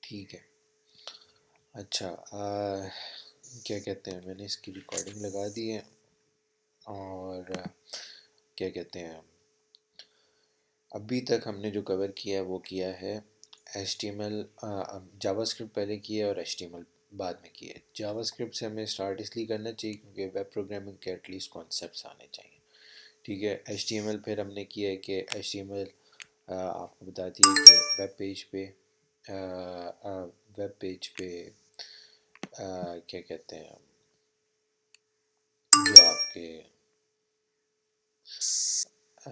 ठीक है। अच्छा, क्या कहते हैं, मैंने इसकी रिकॉर्डिंग लगा दी है। और क्या कहते हैं, अभी तक हमने जो कवर किया है वो किया है HTML, जावास्क्रिप्ट पहले किया है और HTML बाद में किया है। जावास्क्रिप्ट से हमें स्टार्ट इसलिए करना चाहिए क्योंकि वेब प्रोग्रामिंग के एटलीस्ट कॉन्सेप्ट्स आने चाहिए। ठीक है, HTML फिर हमने किया है कि HTML आपको बताती है कि वेब पेज पे क्या कहते हैं, जो आपके अ,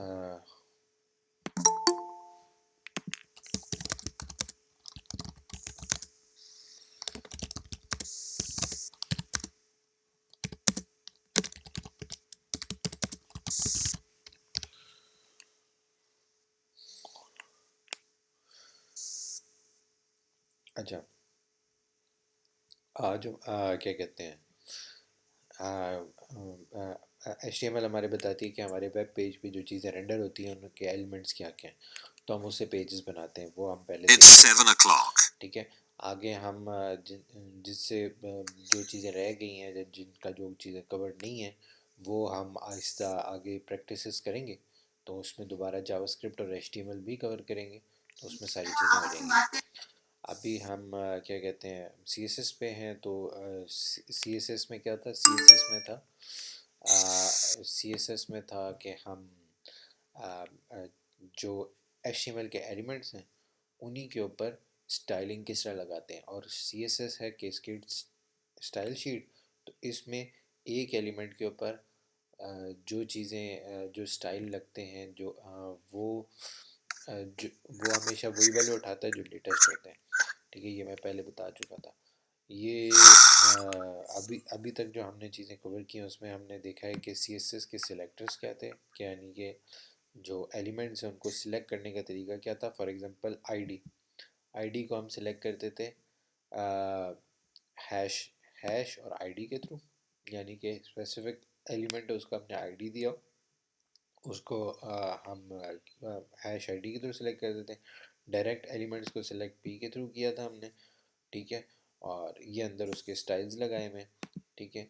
अच्छा, आज क्या कहते हैं, HTML हमारे बताती है कि हमारे वेब पेज पे जो चीज़ें रेंडर होती हैं उनके एलिमेंट्स क्या क्या हैं, तो हम उससे पेजेस बनाते हैं, वो हम पहले देख चुके हैं। ठीक है, आगे हम जिससे जो चीज़ें रह गई हैं, जिनका जो चीज़ें कवर नहीं है, वो हम आहिस्ता आगे प्रैक्टिसेस करेंगे, तो उसमें दोबारा जावास्क्रिप्ट और HTML भी कवर करेंगे, तो उसमें सारी चीज़ें हो जाएंगी। अभी हम क्या कहते हैं, CSS पे हैं, तो CSS में क्या था, CSS में था कि हम आ, आ, जो HTML के एलिमेंट्स हैं उन्हीं के ऊपर स्टाइलिंग किस तरह लगाते हैं, और CSS है कैस्केड स्टाइल शीट। तो इसमें एक एलिमेंट के ऊपर जो चीज़ें जो स्टाइल लगते हैं, वो हमेशा वही वाले उठाता है जो लेटेस्ट होते हैं। ठीक है, ये मैं पहले बता चुका था। ये अभी अभी तक जो हमने चीज़ें कवर की हैं उसमें हमने देखा है कि CSS के सिलेक्टर्स क्या थे, क्या यानी कि जो एलिमेंट्स हैं उनको सिलेक्ट करने का तरीका क्या था। फॉर एग्जांपल आईडी को हम सिलेक्ट करते थे हैश हैश और आईडी के थ्रू, यानी कि स्पेसिफिक एलिमेंट है उसको हमने आईडी दिया, उसको हम हैश आईडी के थ्रू सिलेक्ट कर देते हैं। डायरेक्ट एलिमेंट्स को सिलेक्ट पी के थ्रू किया था हमने। ठीक है, और ये अंदर उसके स्टाइल्स लगाए हुए हैं। ठीक है,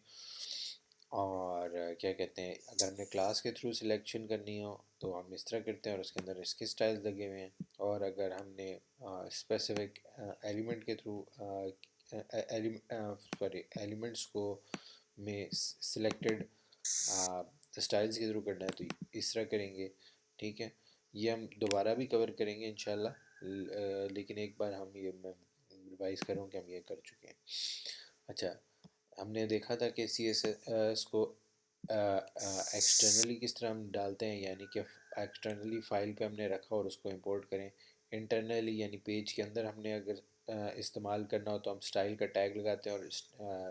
और क्या कहते हैं, अगर हमने क्लास के थ्रू सिलेक्शन करनी हो तो हम इस तरह करते हैं और उसके अंदर इसके स्टाइल्स लगे हुए हैं। और अगर हमने स्पेसिफिक एलिमेंट के थ्रू एलिमेंट्स को में सिलेक्टेड स्टाइल्स के थ्रू करना है तो इस तरह करेंगे। ठीक है, ये हम दोबारा भी कवर करेंगे इंशाल्लाह, लेकिन एक बार हम ये मैं रिवाइज करूँ कि हम ये कर चुके हैं। अच्छा, हमने देखा था कि CSS को एक्सटर्नली किस तरह हम डालते हैं, यानी कि एक्सटर्नली फाइल पे हमने रखा और उसको इंपोर्ट करें। इंटरनली यानी पेज के अंदर हमने अगर इस्तेमाल करना हो तो हम स्टाइल का टैग लगाते हैं और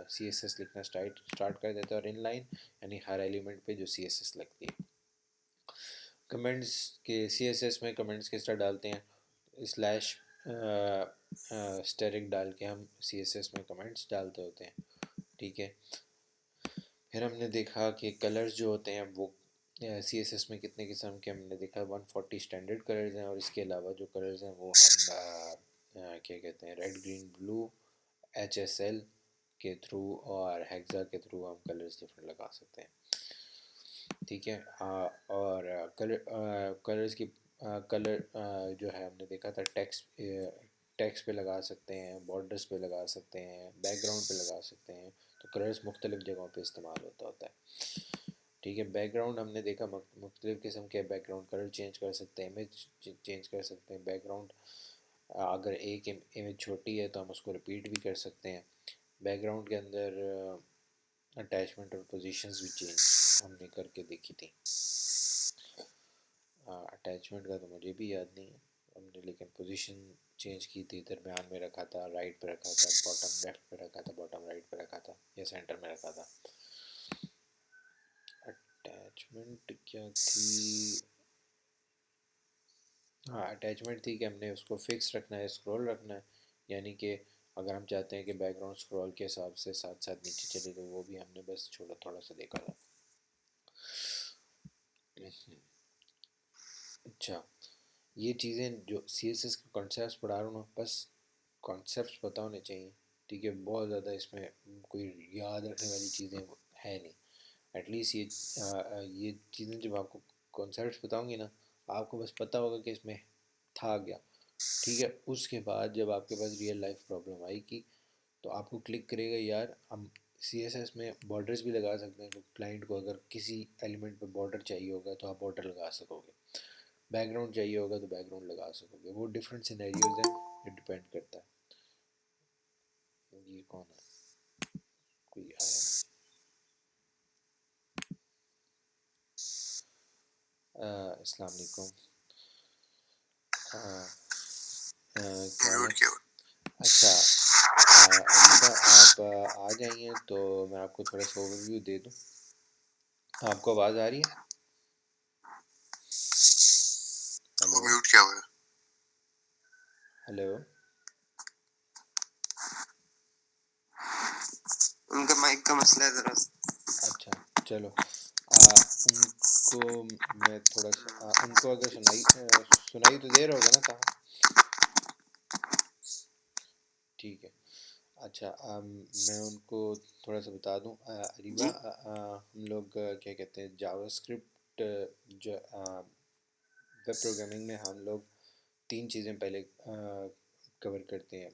CSS लिखना स्टार्ट कर देते हैं, और इनलाइन यानी हर एलिमेंट पे जो CSS लगती है। कमेंट्स के CSS में कमेंट्स किस तरह डालते हैं, स्लैश स्टेरिक डाल के हम CSS में कमेंट्स डालते होते हैं। ठीक है, फिर हमने देखा कि कलर्स जो होते हैं वो CSS में कितने किस्म के हमने देखा, 140 स्टैंडर्ड कलर्स हैं, और इसके अलावा जो कलर्स हैं वो हम क्या कहते हैं, रेड ग्रीन ब्लू HSL के थ्रू और हेक्सा के थ्रू हम कलर्स डिफरेंट लगा सकते हैं। ठीक है, और कलर्स की कलर जो है हमने देखा था टेक्स्ट पे लगा सकते हैं, बॉर्डर्स पे लगा सकते हैं, बैकग्राउंड पे लगा सकते हैं, तो कलर्स मुख्तलिफ जगहों पे इस्तेमाल होता है। ठीक है, बैकग्राउंड हमने देखा मुख्तलिफ किस्म के बैकग्राउंड कलर चेंज कर सकते हैं, इमेज चेंज कर सकते हैं। बैकग्राउंड अगर एक इमेज छोटी है तो हम उसको रिपीट भी कर सकते हैं। बैकग्राउंड के अंदर अटैचमेंट और पोजीशंस भी चेंज हमने करके देखी थी। अटैचमेंट का तो मुझे भी याद नहीं है हमने, लेकिन पोजीशन चेंज की थी, दरमियान में रखा था, राइट पे रखा था, बॉटम लेफ्ट पे रखा था, बॉटम राइट पे रखा था, या सेंटर में रखा था। अटैचमेंट क्या थी, हाँ अटैचमेंट थी कि हमने उसको फिक्स रखना है, स्क्रॉल रखना है, यानी कि अगर हम चाहते हैं कि बैकग्राउंड स्क्रॉल के हिसाब से साथ साथ नीचे चले तो वो भी हमने बस थोड़ा सा देखा था। अच्छा, ये चीज़ें जो CSS के कॉन्सेप्ट्स पढ़ा रहा हूँ बस कॉन्सेप्ट्स पता होने चाहिए, ठीक है। बहुत ज़्यादा इसमें कोई याद रखने वाली चीज़ें है नहीं। एटलीस्ट ये चीज़ें जब आपको कॉन्सेप्ट्स बताऊंगी ना, आपको बस पता होगा कि इसमें था क्या, ठीक है। उसके बाद जब आपके पास रियल लाइफ प्रॉब्लम आएगी तो आपको क्लिक करेगा, यार हम CSS में बॉर्डर्स भी लगा सकते हैं। क्लाइंट को अगर किसी एलिमेंट पे बॉर्डर चाहिए होगा तो आप बॉर्डर लगा सकोगे, बैकग्राउंड चाहिए होगा तो बैकग्राउंड लगा सकोगे। वो डिफरेंट सिनेरियोज हैं, ये डिपेंड करता है। ये कौन है, कोई आया? अस्सलाम वालेकुम। क्या है? अच्छा, अरीबा आप आ जाइए तो मैं आपको थोड़ा सा ओवरव्यू दे दूँ। आपको आवाज़ आ रही है? हेलो म्यूट क्या हुआ? हेलो। उनका माइक का मसला है जरा। अच्छा चलो, उनको मैं थोड़ा सा उनको अगर सुनाई तो दे रहा होगा ना कहाँ? ठीक है। अच्छा, मैं उनको थोड़ा सा बता दूं। अरीबा, जी हम लोग क्या कहते हैं, जावास्क्रिप्ट जो वेब प्रोग्रामिंग में हम लोग तीन चीज़ें पहले कवर करते हैं,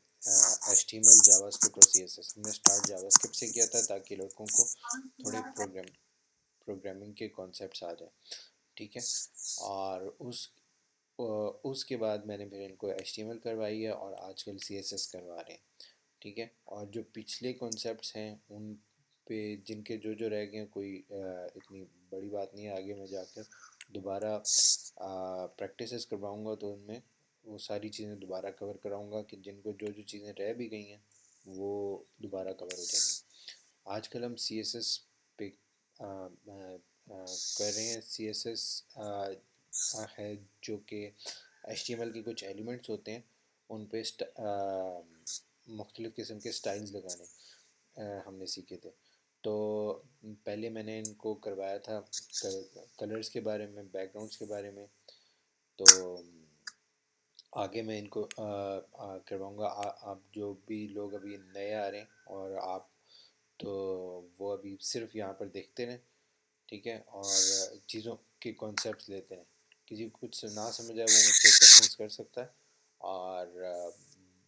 HTML, जावास्क्रिप्ट और CSS। हमने स्टार्ट जावास्क्रिप्ट से किया था ताकि लड़कों को थोड़े प्रोग्रामिंग के कॉन्सेप्ट्स आ जाए, ठीक है। और उसके बाद मैंने फिर इनको HTML करवाई है और आजकल CSS करवा रहे हैं, ठीक है। और जो पिछले कॉन्सेप्ट्स हैं उन पे जिनके जो जो रह गए हैं, कोई इतनी बड़ी बात नहीं है। आगे मैं जाकर दोबारा प्रैक्टिसेस करवाऊँगा तो उनमें वो सारी चीज़ें दोबारा कवर कराऊँगा कि जिनको जो जो चीज़ें रह भी गई हैं वो दोबारा कवर हो जाएंगी। आजकल हम CSS पे कर रहे हैं। CSS है जो कि HTML के कुछ एलिमेंट्स होते हैं, उन पे मुख्तलिफ़ किस्म के स्टाइल्स लगाने हमने सीखे थे। तो पहले मैंने इनको करवाया था कलर्स के बारे में, बैकग्राउंड्स के बारे में। तो आगे मैं इनको करवाऊँगा। आप जो भी लोग अभी नए आ रहे हैं और आप तो वो अभी सिर्फ यहाँ पर देखते रहें, ठीक है। और चीज़ों के कॉन्सेप्ट्स लेते रहें। किसी को कुछ ना समझ आए वो मुझसे क्वेश्चंस कर सकता है। और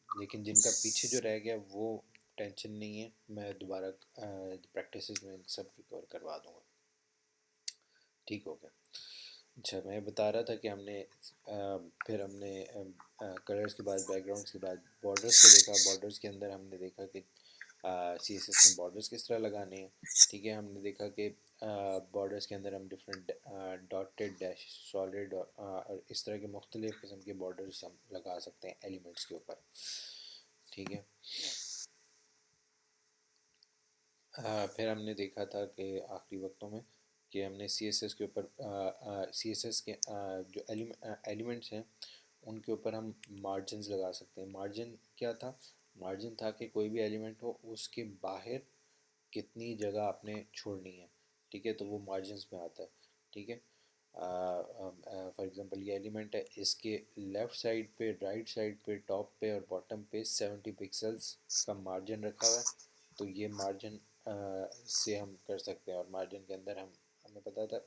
लेकिन जिनका पीछे जो रह गया वो टेंशन नहीं है, मैं दोबारा प्रैक्टिस में सब रिकवर करवा दूँगा, ठीक हो गया। अच्छा, मैं बता रहा था कि फिर हमने कलर्स के बाद, बैकग्राउंड्स के बाद बॉर्डर्स को देखा। बॉर्डर्स के अंदर हमने देखा कि CSS में बॉर्डर्स किस तरह लगाने हैं, ठीक है। हमने देखा कि बॉर्डर्स के अंदर हम डिफरेंट डॉटेड, डैश, सॉलिड और इस तरह के मुख्तलिफ़ किस्म के बॉर्डर्स हम लगा सकते हैं एलिमेंट्स के ऊपर, ठीक है। फिर हमने देखा था कि आखिरी वक्तों में कि हमने CSS के ऊपर CSS के जो एलिमेंट्स हैं उनके ऊपर हम मार्जिन्स लगा सकते हैं। मार्जिन क्या था? मार्जिन था कि कोई भी एलिमेंट हो उसके बाहर कितनी जगह आपने छोड़नी है, ठीक है। तो वो मार्जिन्स में आता है, ठीक है। फॉर एग्जांपल ये एलिमेंट है, इसके लेफ़्ट साइड पे, राइट साइड पे, टॉप पे और बॉटम पे 70 पिक्सल्स का मार्जिन रखा हुआ है। तो ये मार्जिन से हम कर सकते हैं। और मार्जिन के अंदर हमें पता था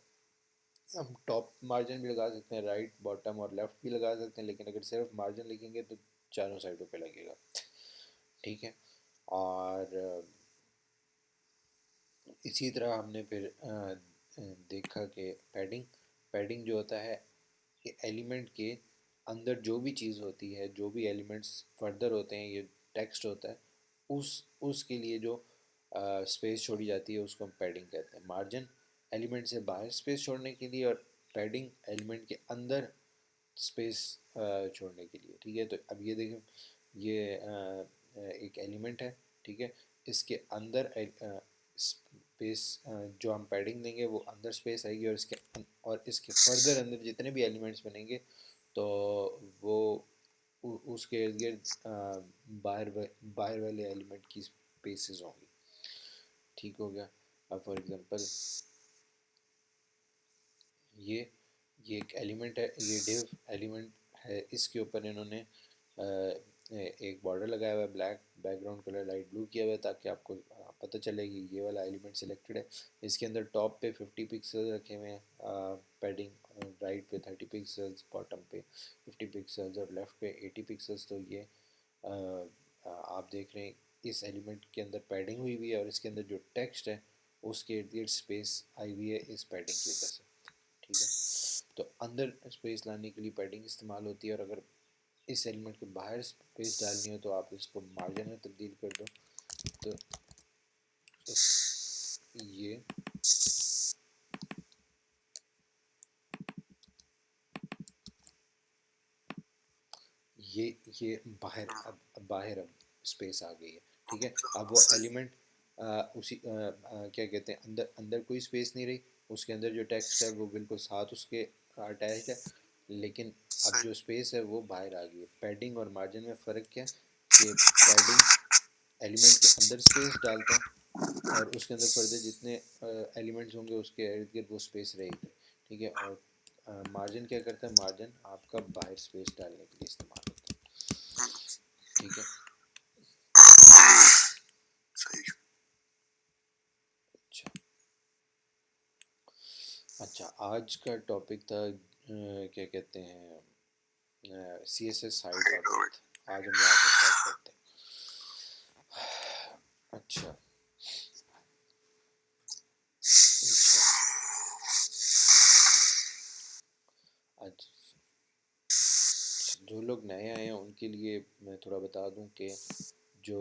हम टॉप मार्जिन भी लगा सकते हैं, राइट, बॉटम और लेफ़्ट भी लगा सकते हैं, लेकिन अगर सिर्फ मार्जिन लिखेंगे तो चारों साइडों पे लगेगा, ठीक है। और इसी तरह हमने फिर देखा कि पैडिंग जो होता है कि एलिमेंट के अंदर जो भी चीज़ होती है, जो भी एलिमेंट्स फर्दर होते हैं, ये टेक्स्ट होता है, उसके लिए जो स्पेस छोड़ी जाती है उसको हम पैडिंग कहते हैं। मार्जिन एलिमेंट से बाहर स्पेस छोड़ने के लिए और पैडिंग एलिमेंट के अंदर स्पेस छोड़ने के लिए, ठीक है। तो अब ये देखें, ये एक एलिमेंट है, ठीक है। इसके अंदर स्पेस जो हम पैडिंग देंगे वो अंदर स्पेस आएगी, और इसके फर्दर अंदर जितने भी एलिमेंट्स बनेंगे तो वो उसके इर्द गिर्द बाहर वाले एलिमेंट की स्पेसेस होंगी, ठीक हो गया। अब फॉर एग्जांपल ये ये एक एलिमेंट है, ये डिव एलिमेंट है। इसके ऊपर इन्होंने एक बॉर्डर लगाया हुआ है black, background colour light blue किया हुआ है ताकि आपको पता चले कि ये वाला एलिमेंट सिलेक्टेड है। इसके अंदर टॉप पे 50 पिक्सल रखे हुए हैं पैडिंग, राइट पे 30 पिक्सल्स, बॉटम पे 50 पिक्सल्स और लेफ़्ट पे 80 पिक्सल्स। तो ये आप देख रहे हैं इस एलिमेंट के अंदर पैडिंग हुई हुई है और इसके अंदर जो टेक्स्ट है उसके इर्द गिर्द स्पेस आई हुई है इस पैडिंग की वजह से। ठीक है, तो अंदर स्पेस लाने के लिए पैडिंग इस्तेमाल होती है, और अगर इस एलिमेंट के बाहर स्पेस डालनी हो तो आप इसको मार्जिन में तब्दील कर दो। तो ये ये ये बाहर, अब बाहर अब स्पेस आ गई है। ठीक है, अब वो एलिमेंट उसी क्या कहते हैं, अंदर अंदर कोई स्पेस नहीं रही, उसके अंदर जो टेक्स्ट है वो बिल्कुल साथ उसके अटैच्ड है, लेकिन अब जो स्पेस है वो बाहर आ गई है। पैडिंग और मार्जिन में फ़र्क क्या कि पैडिंग एलिमेंट के अंदर स्पेस डालता है और उसके अंदर फर्दर जितने एलिमेंट्स होंगे उसके इर्द गिर्द वो स्पेस रहेगी। ठीक है, और मार्जिन क्या करता है, मार्जिन आपका बाहर स्पेस डालने के लिए इस्तेमाल होता है। ठीक है, अच्छा अच्छा, आज का टॉपिक था क्या कहते हैं, सी एस एस हाइट और विड्थ। आज हम यहाँ से स्टार्ट करते हैं। अच्छा अच्छा, आज जो लोग नए आए हैं उनके लिए मैं थोड़ा बता दूं कि जो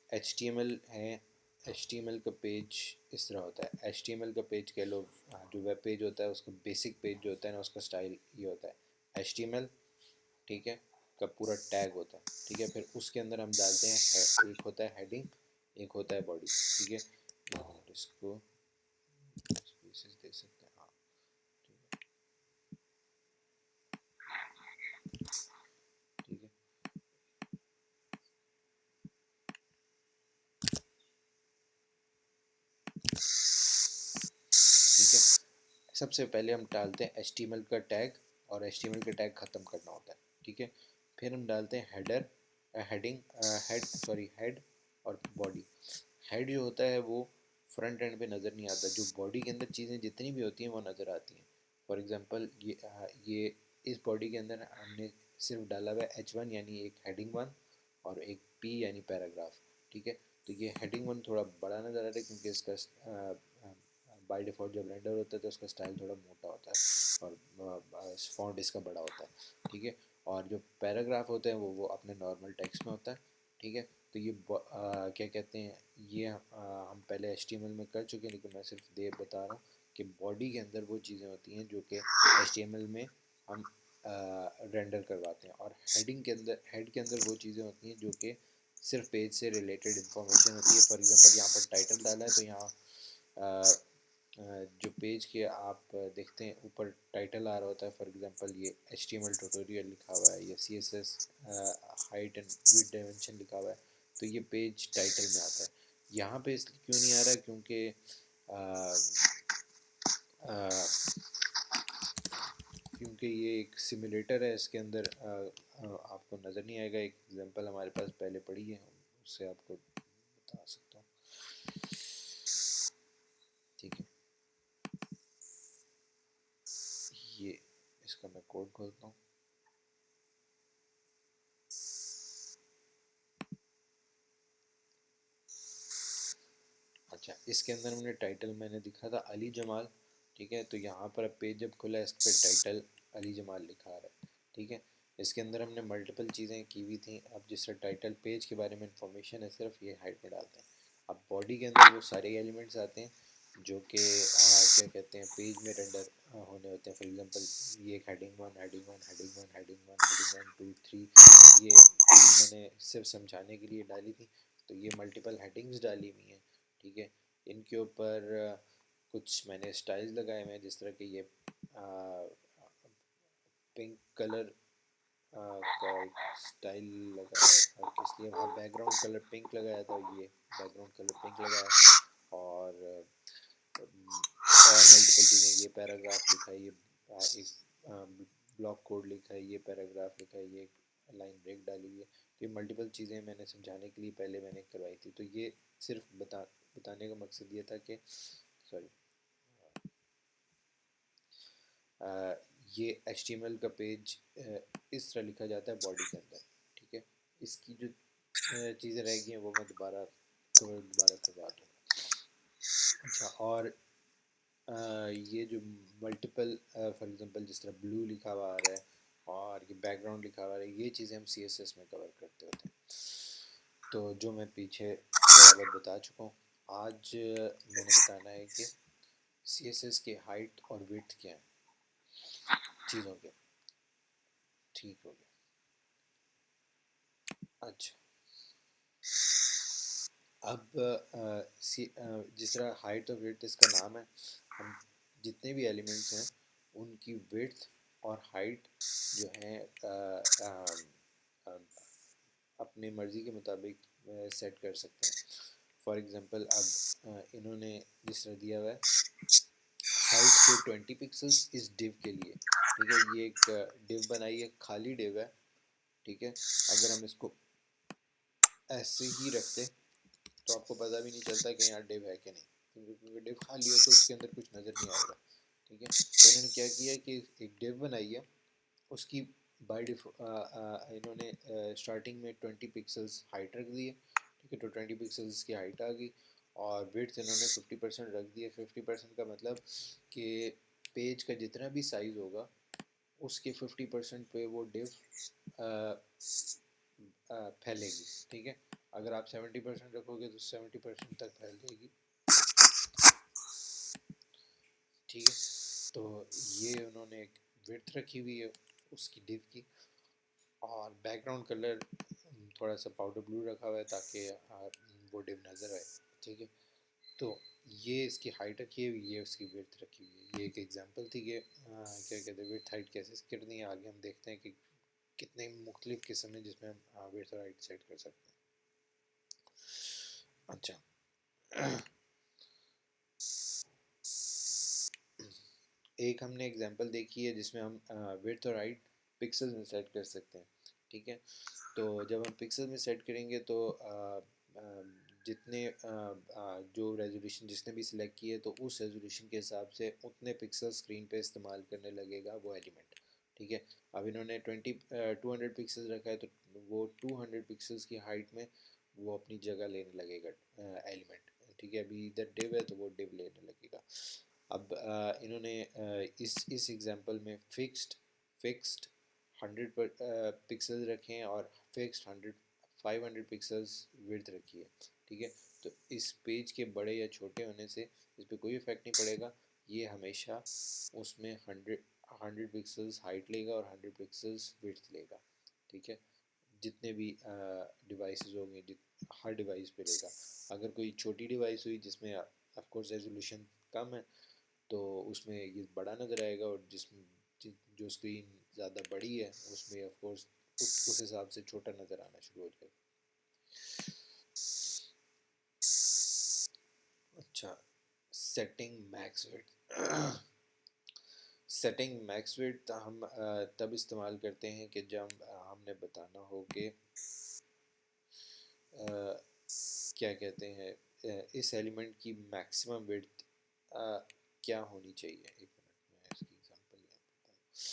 HTML है, HTML का पेज इस तरह होता है। HTML का पेज कह लो, जो वेब पेज होता है उसका बेसिक पेज जो होता है ना, उसका स्टाइल ये होता है HTML। ठीक है, का पूरा टैग होता है। ठीक है, फिर उसके अंदर हम डालते हैं, एक होता है हेडिंग, एक होता है बॉडी। ठीक है, इसको स्पेसेस दे सकते हैं, हाँ ठीक है। ठीक है, सबसे पहले हम डालते हैं HTML का टैग, और HTML का टैग ख़त्म करना होता है। ठीक है, फिर हम डालते हैं हेडर, हेडिंग, हेड और बॉडी। हेड जो होता है वो फ्रंट एंड पे नज़र नहीं आता, जो बॉडी के अंदर चीज़ें जितनी भी होती हैं वो नज़र आती हैं। फॉर एग्जांपल ये इस बॉडी के अंदर हमने सिर्फ डाला हुआ है H1 यानी एक हेडिंग वन, और एक P यानी पैराग्राफ। ठीक है, तो ये हेडिंग वन थोड़ा बड़ा नज़र आ रहा है क्योंकि इसका बाय डिफ़ॉल्ट जब रेंडर होता है तो उसका स्टाइल थोड़ा मोटा होता है और फॉन्ट इसका बड़ा होता है। ठीक है, और जो पैराग्राफ होते हैं वो अपने नॉर्मल टेक्स्ट में होता है। ठीक है, तो ये क्या कहते हैं, ये हम पहले HTML में कर चुके हैं, लेकिन मैं सिर्फ दे बता रहा हूँ कि बॉडी के अंदर वो चीज़ें होती हैं जो कि HTML में हम रेंडर करवाते हैं, और हेडिंग के अंदर, हेड के अंदर वो चीज़ें होती हैं जो कि सिर्फ पेज से रिलेटेड इन्फॉर्मेशन होती है। फॉर एग्जांपल यहाँ पर टाइटल डाला है तो यहाँ जो पेज के आप देखते हैं ऊपर टाइटल आ रहा होता है। फॉर एग्जांपल ये HTML ट्यूटोरियल लिखा हुआ है, या CSS height and width dimension लिखा हुआ है, तो ये पेज टाइटल में आता है। यहाँ पे इसलिए क्यों नहीं आ रहा है, क्योंकि क्योंकि ये एक सिमुलेटर है, इसके अंदर आपको नज़र नहीं आएगा। एक एग्जांपल हमारे पास पहले पड़ी है, उससे आपको बता सकता हूँ। ठीक है, ये इसका मैं कोड खोलता हूँ। अच्छा, इसके अंदर हमने टाइटल मैंने दिखा था अली जमाल। ठीक है, तो यहाँ पर अब पेज जब खुला है इस पर टाइटल अली जमाल लिखा आ रहा है। ठीक है, इसके अंदर हमने मल्टीपल चीज़ें की हुई थी। अब जिस तरह टाइटल पेज के बारे में इंफॉर्मेशन है सिर्फ, ये हाइट में डालते हैं। अब बॉडी के अंदर वो सारे एलिमेंट्स आते हैं जो कि क्या कहते हैं, पेज में रेंडर होने होते हैं। फॉर एग्जांपल ये एक heading one, heading one, heading one, heading one, heading one, two, three, ये मैंने सिर्फ समझाने के लिए डाली थी। तो ये मल्टीपल हेडिंग्स डाली हुई हैं। ठीक है, इनके ऊपर कुछ मैंने स्टाइल्स लगाए हुए हैं, जिस तरह के ये पिंक कलर का एक स्टाइल लगाया था, इसलिए वहाँ बैकग्राउंड कलर पिंक लगाया था, ये बैकग्राउंड कलर पिंक लगाया। और मल्टीपल चीज़ें, ये पैराग्राफ लिखा है, ये एक ब्लॉक कोड लिखा है, ये पैराग्राफ लिखा है, ये लाइन ब्रेक डाली हुई है। तो ये मल्टीपल चीज़ें मैंने समझाने के लिए पहले मैंने करवाई थी। तो ये सिर्फ बताने का मकसद ये था कि सॉरी, ये HTML का पेज इस तरह लिखा जाता है बॉडी के अंदर, ठीक है। इसकी जो चीज़ें रह गई हैं वो मैं दोबारा करवा दूँगा। अच्छा, और ये जो मल्टीपल फॉर एग्जांपल जिस तरह ब्लू लिखा हुआ आ रहा है और ये बैकग्राउंड लिखा हुआ आ रहा है, ये चीज़ें हम CSS में कवर करते होते हैं। तो जो मैं पीछे थोड़ा बहुत बता चुका हूँ, आज मैंने बताना है कि CSS के हाइट और विड्थ क्या है चीज़ों के। ठीक हो गया। अच्छा, अब जिस तरह हाइट और विड्थ इसका नाम है, हम जितने भी एलिमेंट्स हैं उनकी विड्थ और हाइट जो है अपने मर्ज़ी के मुताबिक सेट कर सकते हैं। फॉर एग्ज़ाम्पल अब इन्होंने जिस तरह दिया हुआ है हाइट के 20 पिक्सल्स इस डिव के लिए, ठीक है। ये एक डिव बनाई है, खाली डिव है, ठीक है। अगर हम इसको ऐसे ही रखते तो आपको पता भी नहीं चलता कि यहाँ डिव है कि नहीं, क्योंकि डिव खाली हो तो उसके अंदर कुछ नज़र नहीं आएगा, ठीक है। तो इन्होंने क्या किया कि एक डिव बनाई है, उसकी बाय इन्होंने स्टार्टिंग में 20 पिक्सल्स हाइट रख दी है, ठीक है। तो 20 पिक्सल्स की हाइट आ गई और विड्थ इन्होंने 50% रख दिया। 50% का मतलब कि पेज का जितना भी साइज़ होगा उसके 50% पे वो डिव फैलेगी, ठीक है। अगर आप 70% रखोगे तो 70% तक फैल जाएगी, ठीक है। तो ये उन्होंने एक विड्थ रखी हुई है उसकी डिव की, और बैकग्राउंड कलर थोड़ा सा पाउडर ब्लू रखा हुआ है ताकि वो डिव नज़र आए, ठीक है। तो ये इसकी हाइट रखी है, ये उसकी विड्थ रखी हुई है। ये एक एग्जांपल थी कि क्या कहते हैं विड्थ हाइट कैसे करनी है। आगे हम देखते हैं कि कितने मुख्तलिफ किस्म है जिसमें हम विड्थ और हाइट सेट कर सकते हैं। अच्छा, एक हमने एग्जांपल देखी है जिसमें हम विड्थ और हाइट पिक्सल में सेट कर सकते हैं, ठीक है। तो जब हम पिक्सल में सेट करेंगे तो जितने जो रेजोल्यूशन जिसने भी सिलेक्ट किए तो उस रेजोल्यूशन के हिसाब से उतने पिक्सल स्क्रीन पे इस्तेमाल करने लगेगा वो एलिमेंट, ठीक है। अब इन्होंने 200 पिक्सल रखा है तो वो 200 पिक्सल्स की हाइट में वो अपनी जगह लेने लगेगा एलिमेंट, ठीक है। अभी इधर डिव है तो वो डिव लेने लगेगा। अब इन्होंने इस एग्जांपल में फिक्स्ड 100 पिक्सल रखे हैं और फिक्स्ड 500 पिक्सल्स विड्थ रखी है, ठीक है। तो इस पेज के बड़े या छोटे होने से इस पर कोई इफेक्ट नहीं पड़ेगा। ये हमेशा उसमें 100 पिक्सल्स हाइट लेगा और 100 पिक्सल्स विड्थ लेगा, ठीक है। जितने भी डिवाइसेस होंगे हर डिवाइस पे लेगा। अगर कोई छोटी डिवाइस हुई जिसमें ऑफ कोर्स रेजोल्यूशन कम है तो उसमें ये बड़ा नज़र आएगा, और जिसमें जो स्क्रीन ज़्यादा बड़ी है उसमें ऑफ कोर्स उस हिसाब से छोटा नज़र आना शुरू हो जाएगा। अच्छा, setting max width. Setting max width हम तब इस्तेमाल करते हैं कि जब हमने बताना हो कि क्या कहते हैं इस एलिमेंट की मैक्सिमम विड्थ क्या होनी चाहिए। एक मिनट में इसकी एग्जांपल यहाँ बताता हूँ।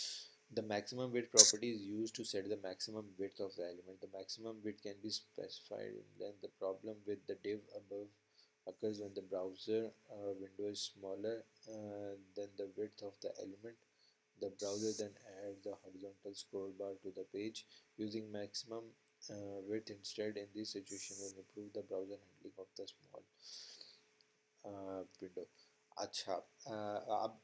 The maximum width property is used to set the maximum width of the element. The maximum width can be specified, and then the problem with the div above occurs when the browser window is smaller than the width of the element. The browser then adds the horizontal scroll bar to the page. Using maximum width instead in this situation will improve the browser handling of the small window. अच्छा, अब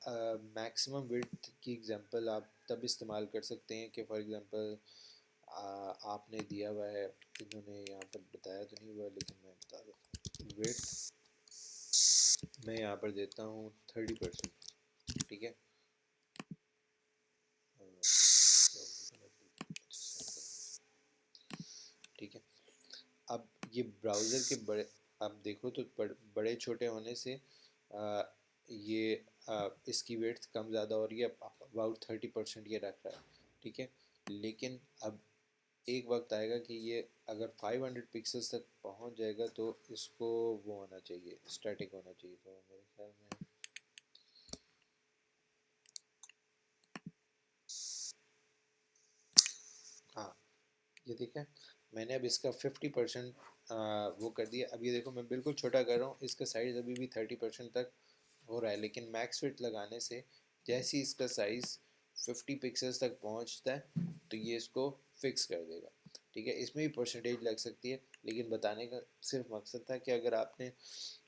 maximum width की example आप तब इस्तेमाल कर सकते हैं कि फॉर एग्जांपल आपने दिया हुआ है, इन्होंने यहाँ पर बताया तो नहीं हुआ लेकिन मैं बता देता हूँ। विड्थ मैं यहाँ पर देता हूँ 30%, ठीक है। ठीक है। अब ये ब्राउज़र के बड़े आप देखो तो बड़े छोटे होने से ये इसकी विड्थ कम ज़्यादा हो रही है, अबाउट 30% ये रख रहा है, ठीक है। लेकिन अब एक वक्त आएगा कि ये अगर 500 पिक्सल्स तक पहुंच जाएगा तो इसको वो होना चाहिए, स्टैटिक होना चाहिए। तो मेरे ख्याल में हाँ, ये देखें, मैंने अब इसका 50% वो कर दिया। अब ये देखो मैं बिल्कुल छोटा कर रहा हूँ, इसका साइज़ अभी भी 30% तक हो रहा है, लेकिन मैक्स फिट लगाने से जैसे ही इसका साइज़ 50 पिक्सल्स तक पहुँचता है तो ये इसको फिक्स कर देगा। ठीक है, इसमें भी परसेंटेज लग सकती है, लेकिन बताने का सिर्फ मकसद था कि अगर आपने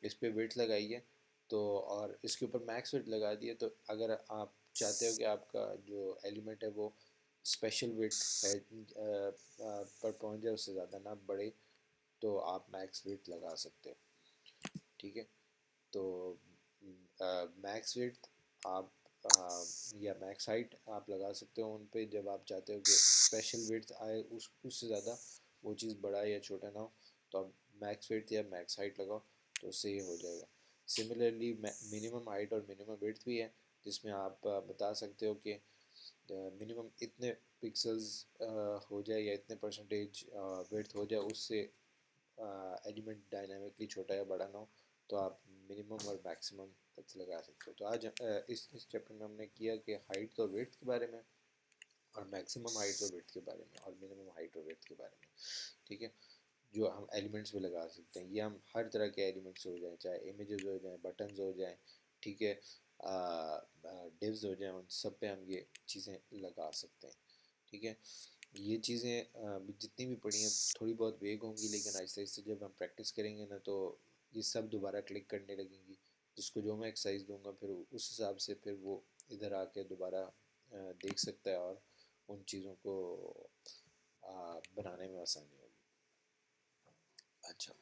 इस पर विड्थ लगाई है तो और इसके ऊपर मैक्स विड्थ लगा दिए, तो अगर आप चाहते हो कि आपका जो एलिमेंट है वो स्पेशल विड्थ है पर पहुंच जाए, उससे ज़्यादा ना बढ़े, तो आप मैक्स विड्थ लगा सकते हो। ठीक है, तो मैक्स विड्थ आप या मैक्स हाइट आप लगा सकते हो उन पे जब आप चाहते हो कि स्पेशल विड्थ आए, उससे ज़्यादा वो चीज़ बड़ा या छोटा ना हो, तो आप मैक्स विड्थ या मैक्स हाइट लगाओ तो उससे ये हो जाएगा। सिमिलरली मिनिमम हाइट और मिनिमम विड्थ भी है, जिसमें आप बता सकते हो कि मिनिमम इतने पिक्सल्स हो जाए या इतने परसेंटेज विड्थ हो जाए, उससे एलिमेंट डायनामिकली छोटा या बड़ा ना हो, तो आप मिनिमम और मैक्सिमम लगा सकते हो। तो आज इस चैप्टर में हमने किया कि हाइट और विड्थ के बारे में, और मैक्सिमम हाइट और विड्थ के बारे में, और मिनिमम हाइट और विड्थ के बारे में। ठीक है, जो हम एलिमेंट्स में लगा सकते हैं, ये हम हर तरह के एलिमेंट्स हो जाएं, चाहे इमेजेस हो जाएं, बटन्स हो जाएं, ठीक है, डिव्स हो जाएं, उन सब पे हम ये चीज़ें लगा सकते हैं। ठीक है, ये चीज़ें जितनी भी पढ़ी हैं थोड़ी बहुत वेग होंगी, लेकिन आहिस्ते आहिस्ते जब हम प्रैक्टिस करेंगे ना तो ये सब दोबारा क्लिक करने लगेंगी। जिसको जो मैं एक्सरसाइज दूंगा फिर उस हिसाब से फिर वो इधर आके दोबारा देख सकता है और उन चीज़ों को बनाने में आसानी होगी। अच्छा,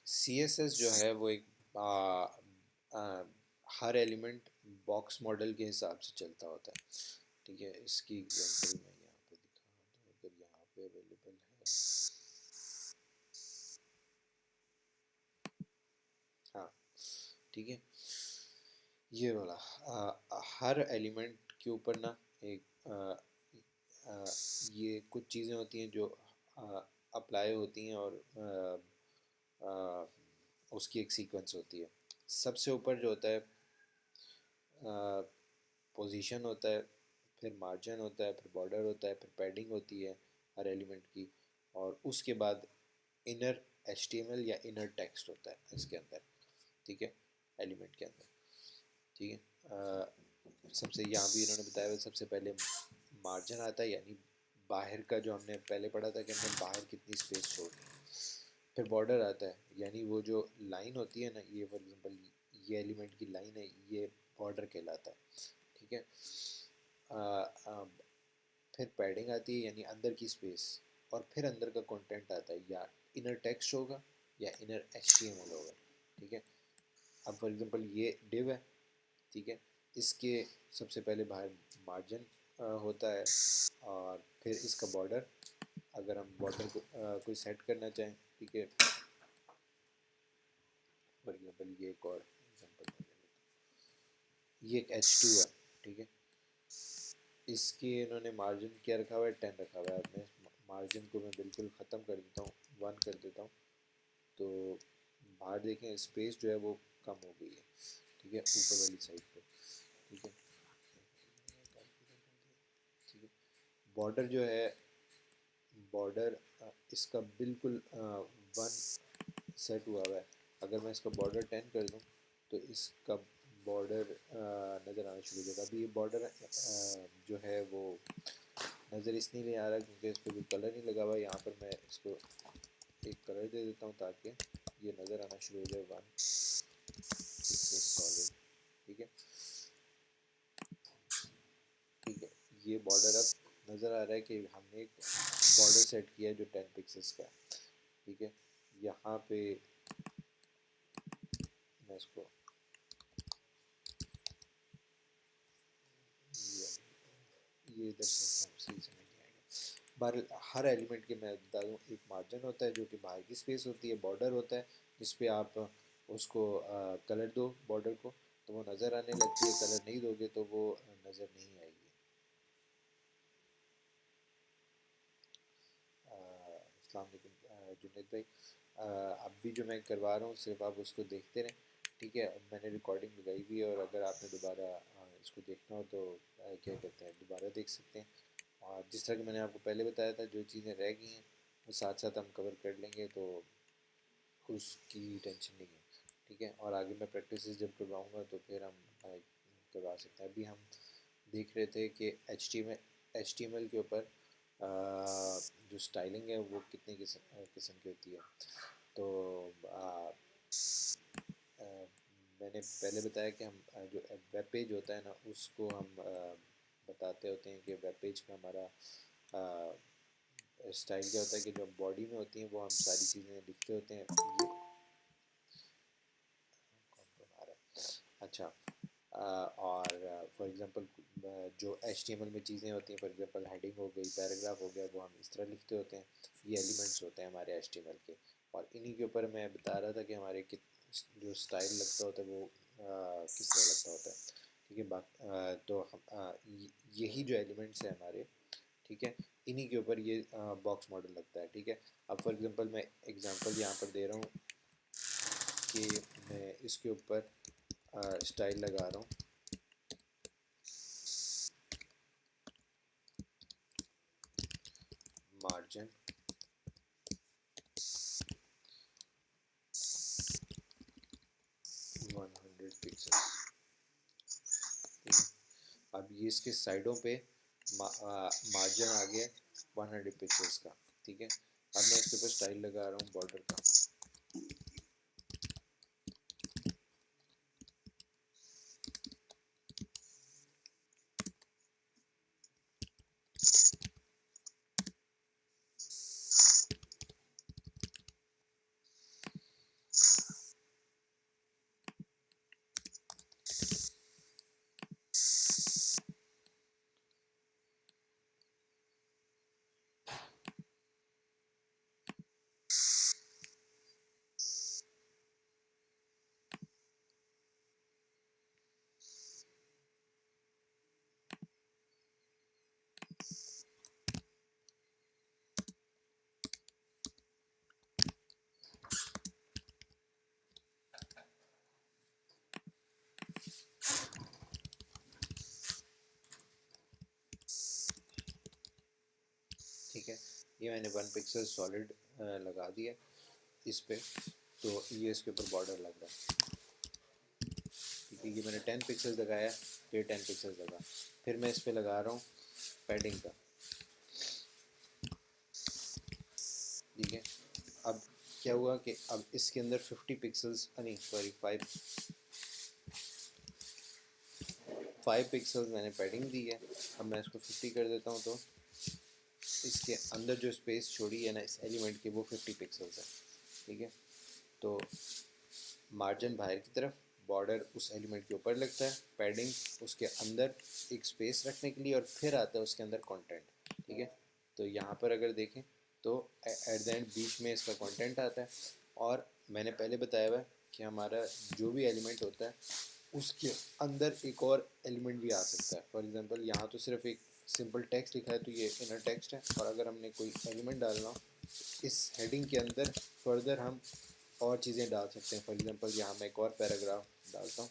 सी एस एस जो है वो एक हर एलिमेंट बॉक्स मॉडल के हिसाब से चलता होता है। ठीक है, इसकी एग्जांपल मैं यहाँ पे दिखा दूँ, अगर यहाँ पे अवेलेबल है। हाँ, ठीक है, ये वाला हर एलिमेंट के ऊपर ना एक आ, ये कुछ चीज़ें होती हैं जो अप्लाई होती हैं और आ, उसकी एक सीक्वेंस होती है। सबसे ऊपर जो होता है पोजीशन होता है, फिर मार्जिन होता है, फिर बॉर्डर होता है, फिर पैडिंग होती है हर एलिमेंट की, और उसके बाद इनर HTML या इनर टेक्स्ट होता है इसके अंदर। ठीक है, एलिमेंट के अंदर। ठीक है, सबसे यहाँ भी इन्होंने बताया हुआ सबसे पहले मार्जिन आता है, यानी बाहर का, जो हमने पहले पढ़ा था कि हमने बाहर कितनी स्पेस छोड़नी है। फिर बॉर्डर आता है, यानी वो जो लाइन होती है ना, ये फॉर एग्जांपल ये एलिमेंट की लाइन है, ये बॉर्डर कहलाता है। ठीक है, आ, आ, फिर पैडिंग आती है, यानी अंदर की स्पेस, और फिर अंदर का कंटेंट आता है, या इनर टेक्स्ट होगा या इनर HTML होगा। ठीक है, अब फॉर एग्जांपल ये डिव है। ठीक है, इसके सबसे पहले बाहर मार्जिन होता है, और फिर इसका बॉर्डर, अगर हम बॉर्डर को कोई सेट करना चाहें। ठीक है, फॉर एग्जांपल ये एक और एग्जांपल, ये एक H2 है। ठीक है, इसके इन्होंने मार्जिन क्या रखा हुआ है, 10 रखा हुआ है। अब मैं मार्जिन को मैं बिल्कुल ख़त्म कर देता हूँ, 1 कर देता हूँ, तो बाहर देखें स्पेस जो है वो कम हो गई है। ठीक है, ऊपर वाली साइड पे। ठीक है, ठीक है, बॉर्डर जो है, बॉर्डर इसका बिल्कुल 1 सेट हुआ हुआ है। अगर मैं इसका बॉर्डर 10 कर दूँ तो इसका बॉर्डर नज़र आना शुरू हो जाएगा। अभी ये बॉर्डर जो है वो नज़र इसलिए नहीं आ रहा क्योंकि इस पर कोई कलर नहीं लगा हुआ। यहाँ पर मैं इसको एक कलर दे देता हूँ ताकि ये नज़र आना शुरू हो जाए, 1 पिक्सल सॉलिड। ठीक है, ठीक है, ये बॉर्डर अब नज़र आ रहा है कि हमने एक बॉर्डर सेट किया है जो 10 पिक्सल्स का है। ठीक है, यहाँ पे मैं इसको ये इधर से सही समझ नहीं आएगा। बार हर एलिमेंट के मैं बता दूँ, एक मार्जिन होता है जो कि बाहर की स्पेस होती है, बॉर्डर होता है जिस पे आप उसको कलर दो बॉर्डर को तो वो नज़र आने लगती है, कलर नहीं दोगे तो वो नज़र नहीं आएगी। अस्सलाम वालेकुम जुनैद भाई। अब भी जो मैं करवा रहा हूँ सिर्फ आप उसको देखते रहें, ठीक है। अब मैंने रिकॉर्डिंग लगाई हुई है और अगर आपने दोबारा इसको देखना हो तो क्या कहते हैं दोबारा देख सकते हैं। और जिस तरह कि मैंने आपको पहले बताया था जो चीज़ें रह गई हैं वो साथ साथ हम कवर कर लेंगे, तो उसकी टेंशन नहीं है, ठीक है। और आगे मैं प्रैक्टिस जब करवाऊँगा तो फिर हम करवा सकते हैं। अभी हम देख रहे थे कि एच टी एम एल के ऊपर जो स्टाइलिंग है वो कितनी किस्म की होती है। तो आ, मैंने पहले बताया कि हम जो वेब पेज होता है ना उसको हम बताते होते हैं कि वेब पेज का हमारा स्टाइल क्या होता है कि जो बॉडी में होती हैं वो हम सारी चीज़ें लिखते होते हैं। ये कौन आ रहा है, अच्छा। और फॉर एग्ज़ाम्पल जो एच टी एम एल में चीज़ें होती हैं, फॉर एग्ज़ाम्पल हेडिंग हो गई, पैराग्राफ हो गया, वो हम इस तरह लिखते होते हैं। ये एलिमेंट्स होते हैं हमारे एच टी एम एल के। और इन्हीं के ऊपर मैं बता रहा था कि हमारे जो स्टाइल लगता होता है वो किस तरह लगता होता है, ठीक है। तो हम यही जो एलिमेंट्स हैं हमारे, ठीक है, इन्हीं के ऊपर ये बॉक्स मॉडल लगता है, ठीक है। अब फॉर एग्ज़ाम्पल मैं एग्ज़ाम्पल यहाँ पर दे रहा हूँ कि मैं इसके ऊपर स्टाइल लगा रहा हूँ, मार्जिन 100 पिक्सल, ठीक है। अब ये इसके साइडों पे मार्जिन आ गया 100 पिक्सल्स का, ठीक है। अब मैं इसके ऊपर स्टाइल लगा रहा हूँ बॉर्डर का, ठीक है। ये मैंने 1 पिक्सल सॉलिड लगा दिया इस पे, तो ये इसके ऊपर बॉर्डर लग रहा है, ठीक है। ये मैंने 10 पिक्सल लगाया, ये 10 पिक्सल लगा। फिर मैं इस पे लगा रहा हूँ पैडिंग का, ठीक है। अब क्या हुआ कि अब इसके अंदर 50 पिक्सल्स नहीं सॉरी 5 पिक्सल्स मैंने पैडिंग दी है। अब मैं इसको 50 कर देता हूँ तो इसके अंदर जो स्पेस छोड़ी है ना इस एलिमेंट की वो 50 पिक्सल्स है, ठीक है। तो मार्जिन बाहर की तरफ, बॉर्डर उस एलिमेंट के ऊपर लगता है, पैडिंग उसके अंदर एक स्पेस रखने के लिए, और फिर आता है उसके अंदर कंटेंट, ठीक है। तो यहाँ पर अगर देखें तो एट द एंड बीच में इसका कंटेंट आता है। और मैंने पहले बताया हुआ है कि हमारा जो भी एलिमेंट होता है उसके अंदर एक और एलिमेंट भी आ सकता है। फॉर एग्जांपल यहाँ तो सिर्फ एक सिंपल टेक्स्ट लिखा है तो ये इनर टेक्स्ट है, और अगर हमने कोई एलिमेंट डालना हो इस हेडिंग के अंदर फर्दर हम और चीज़ें डाल सकते हैं। फॉर एग्जांपल यहाँ मैं एक और पैराग्राफ डालता हूँ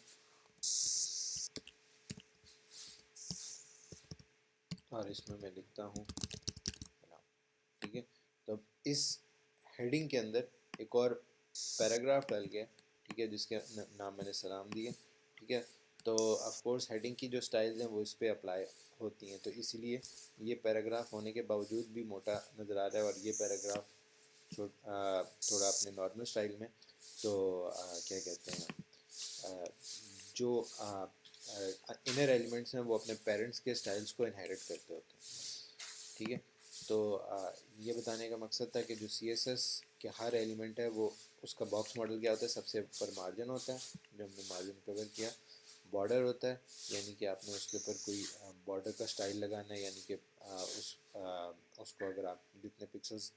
और इसमें मैं लिखता हूँ, ठीक है। तो इस हेडिंग के अंदर एक और पैराग्राफ डाल गया, ठीक है, जिसके नाम मैंने सलाम दिए, ठीक है। तो ऑफ कोर्स हेडिंग की जो स्टाइल्स हैं वो इस पर अप्लाई होती हैं, तो इसीलिए ये पैराग्राफ होने के बावजूद भी मोटा नज़र आ रहा है, और ये पैराग्राफ थोड़ा अपने नॉर्मल स्टाइल में। तो क्या कहते हैं जो इनर एलिमेंट्स हैं वो अपने पेरेंट्स के स्टाइल्स को इनहेरिट करते होते हैं, ठीक है। तो ये बताने का मकसद था कि जो सी एस एस के हर एलिमेंट है वो उसका बॉक्स मॉडल क्या होता है, सबसे ऊपर मार्जिन होता है जो हमने मार्जिन कवर किया, बॉर्डर होता है यानी कि आपने उसके ऊपर कोई बॉर्डर का स्टाइल लगाना है, यानी कि उसको अगर आप जितने पिक्सल्स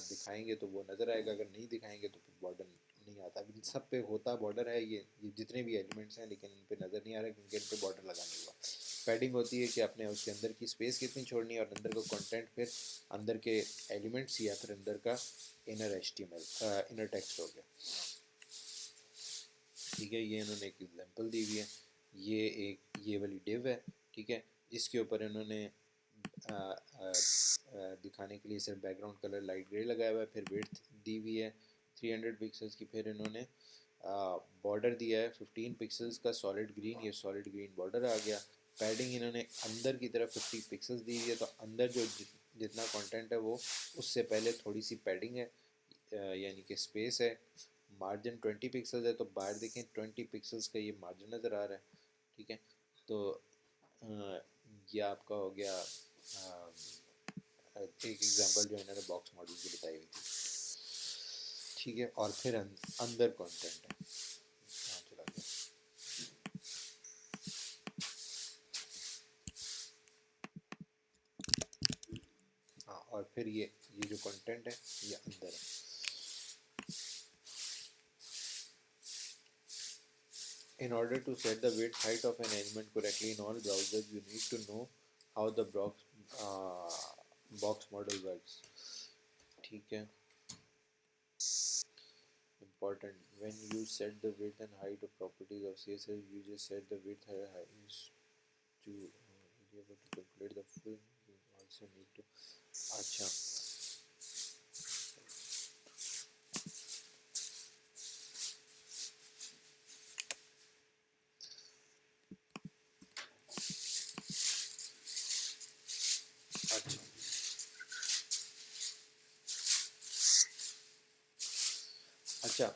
दिखाएंगे तो वो नज़र आएगा, अगर नहीं दिखाएंगे तो फिर बॉर्डर नहीं आता। अब इन सब पे होता बॉर्डर है, ये जितने भी एलिमेंट्स हैं, लेकिन इन पे नज़र नहीं आ रहा क्योंकि इन पे बॉर्डर लगा नहीं हुआ। पैडिंग होती है कि आपने उसके अंदर की स्पेस कितनी छोड़नी है और अंदर का कंटेंट फिर अंदर के एलिमेंट्स या फिर अंदर का इनर HTML इनर टेक्स्ट हो गया। ठीक है, ये इन्होंने एक एग्जांपल दी हुई है, ये वाली डिव है। ठीक है, इसके ऊपर इन्होंने दिखाने के लिए सिर्फ बैकग्राउंड कलर लाइट ग्रे लगाया हुआ है, फिर विड्थ दी हुई है 300 पिक्सल्स की, फिर इन्होंने बॉर्डर दिया है 15 पिक्सल्स का सॉलिड ग्रीन, ये सॉलिड ग्रीन बॉर्डर आ गया। पैडिंग इन्होंने अंदर की तरफ 50 पिक्सल्स दी हुई है, तो अंदर जो जितना कंटेंट है वो उससे पहले थोड़ी सी पैडिंग है, यानी कि स्पेस है। मार्जिन 20 पिक्सल्स है, तो बाहर देखें 20 पिक्सल्स का ये मार्जिन नज़र आ रहा है। ठीक है, तो ये आपका हो गया एक एग्जांपल जो इन्होंने बॉक्स मॉडल की बताई हुई थी। ठीक है, और फिर अंदर कंटेंट है, चला गया। हाँ, और फिर ये जो कंटेंट है ये अंदर है। In order to set the width height of an element correctly in all browsers, you need to know how the box model works. ठीक है, important. When you set the width and height of properties of CSS, you just set the width and height to be able to calculate the full. You also need to. अच्छा, अच्छा, अच्छा,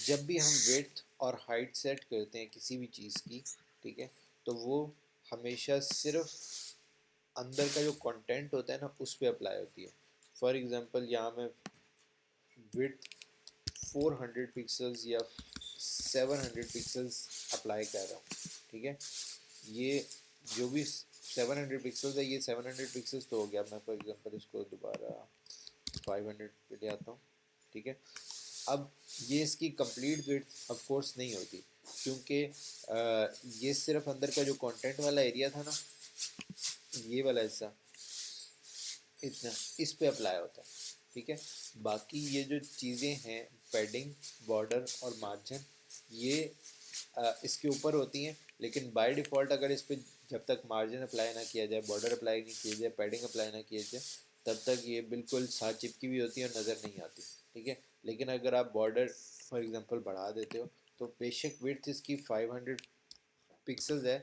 जब भी हम width और height set करते हैं किसी भी चीज़ की, ठीक है, तो वो हमेशा सिर्फ अंदर का जो कंटेंट होता है ना उस पर अप्लाई होती है। फॉर एग्जांपल यहाँ मैं विड्थ 400 पिक्सल्स या 700 पिक्सल्स अप्लाई कर रहा हूँ। ठीक है, ये जो भी 700 पिक्सल्स है, ये 700 पिक्सल्स तो हो गया। मैं फॉर एग्जांपल इसको दोबारा 500 पे ले आता हूँ। ठीक है, अब ये इसकी कंप्लीट विड्थ ऑफ कोर्स नहीं होती, क्योंकि ये सिर्फ अंदर का जो कंटेंट वाला एरिया था ना, ये वाला हिस्सा इतना इस पे अप्लाई होता है। ठीक है, बाकी ये जो चीज़ें हैं पैडिंग, बॉर्डर और मार्जिन, ये इसके ऊपर होती हैं, लेकिन बाय डिफ़ॉल्ट अगर इस पर जब तक मार्जिन अप्लाई ना किया जाए, बॉर्डर अप्लाई नहीं किया जाए, पैडिंग अप्लाई ना किया जाए, तब तक ये बिल्कुल साथ चिपकी हुई होती है और नज़र नहीं आती। ठीक है, लेकिन अगर आप बॉर्डर फॉर एग्जांपल बढ़ा देते हो, तो बेशक विड्थ इसकी 500 पिक्सल्स है,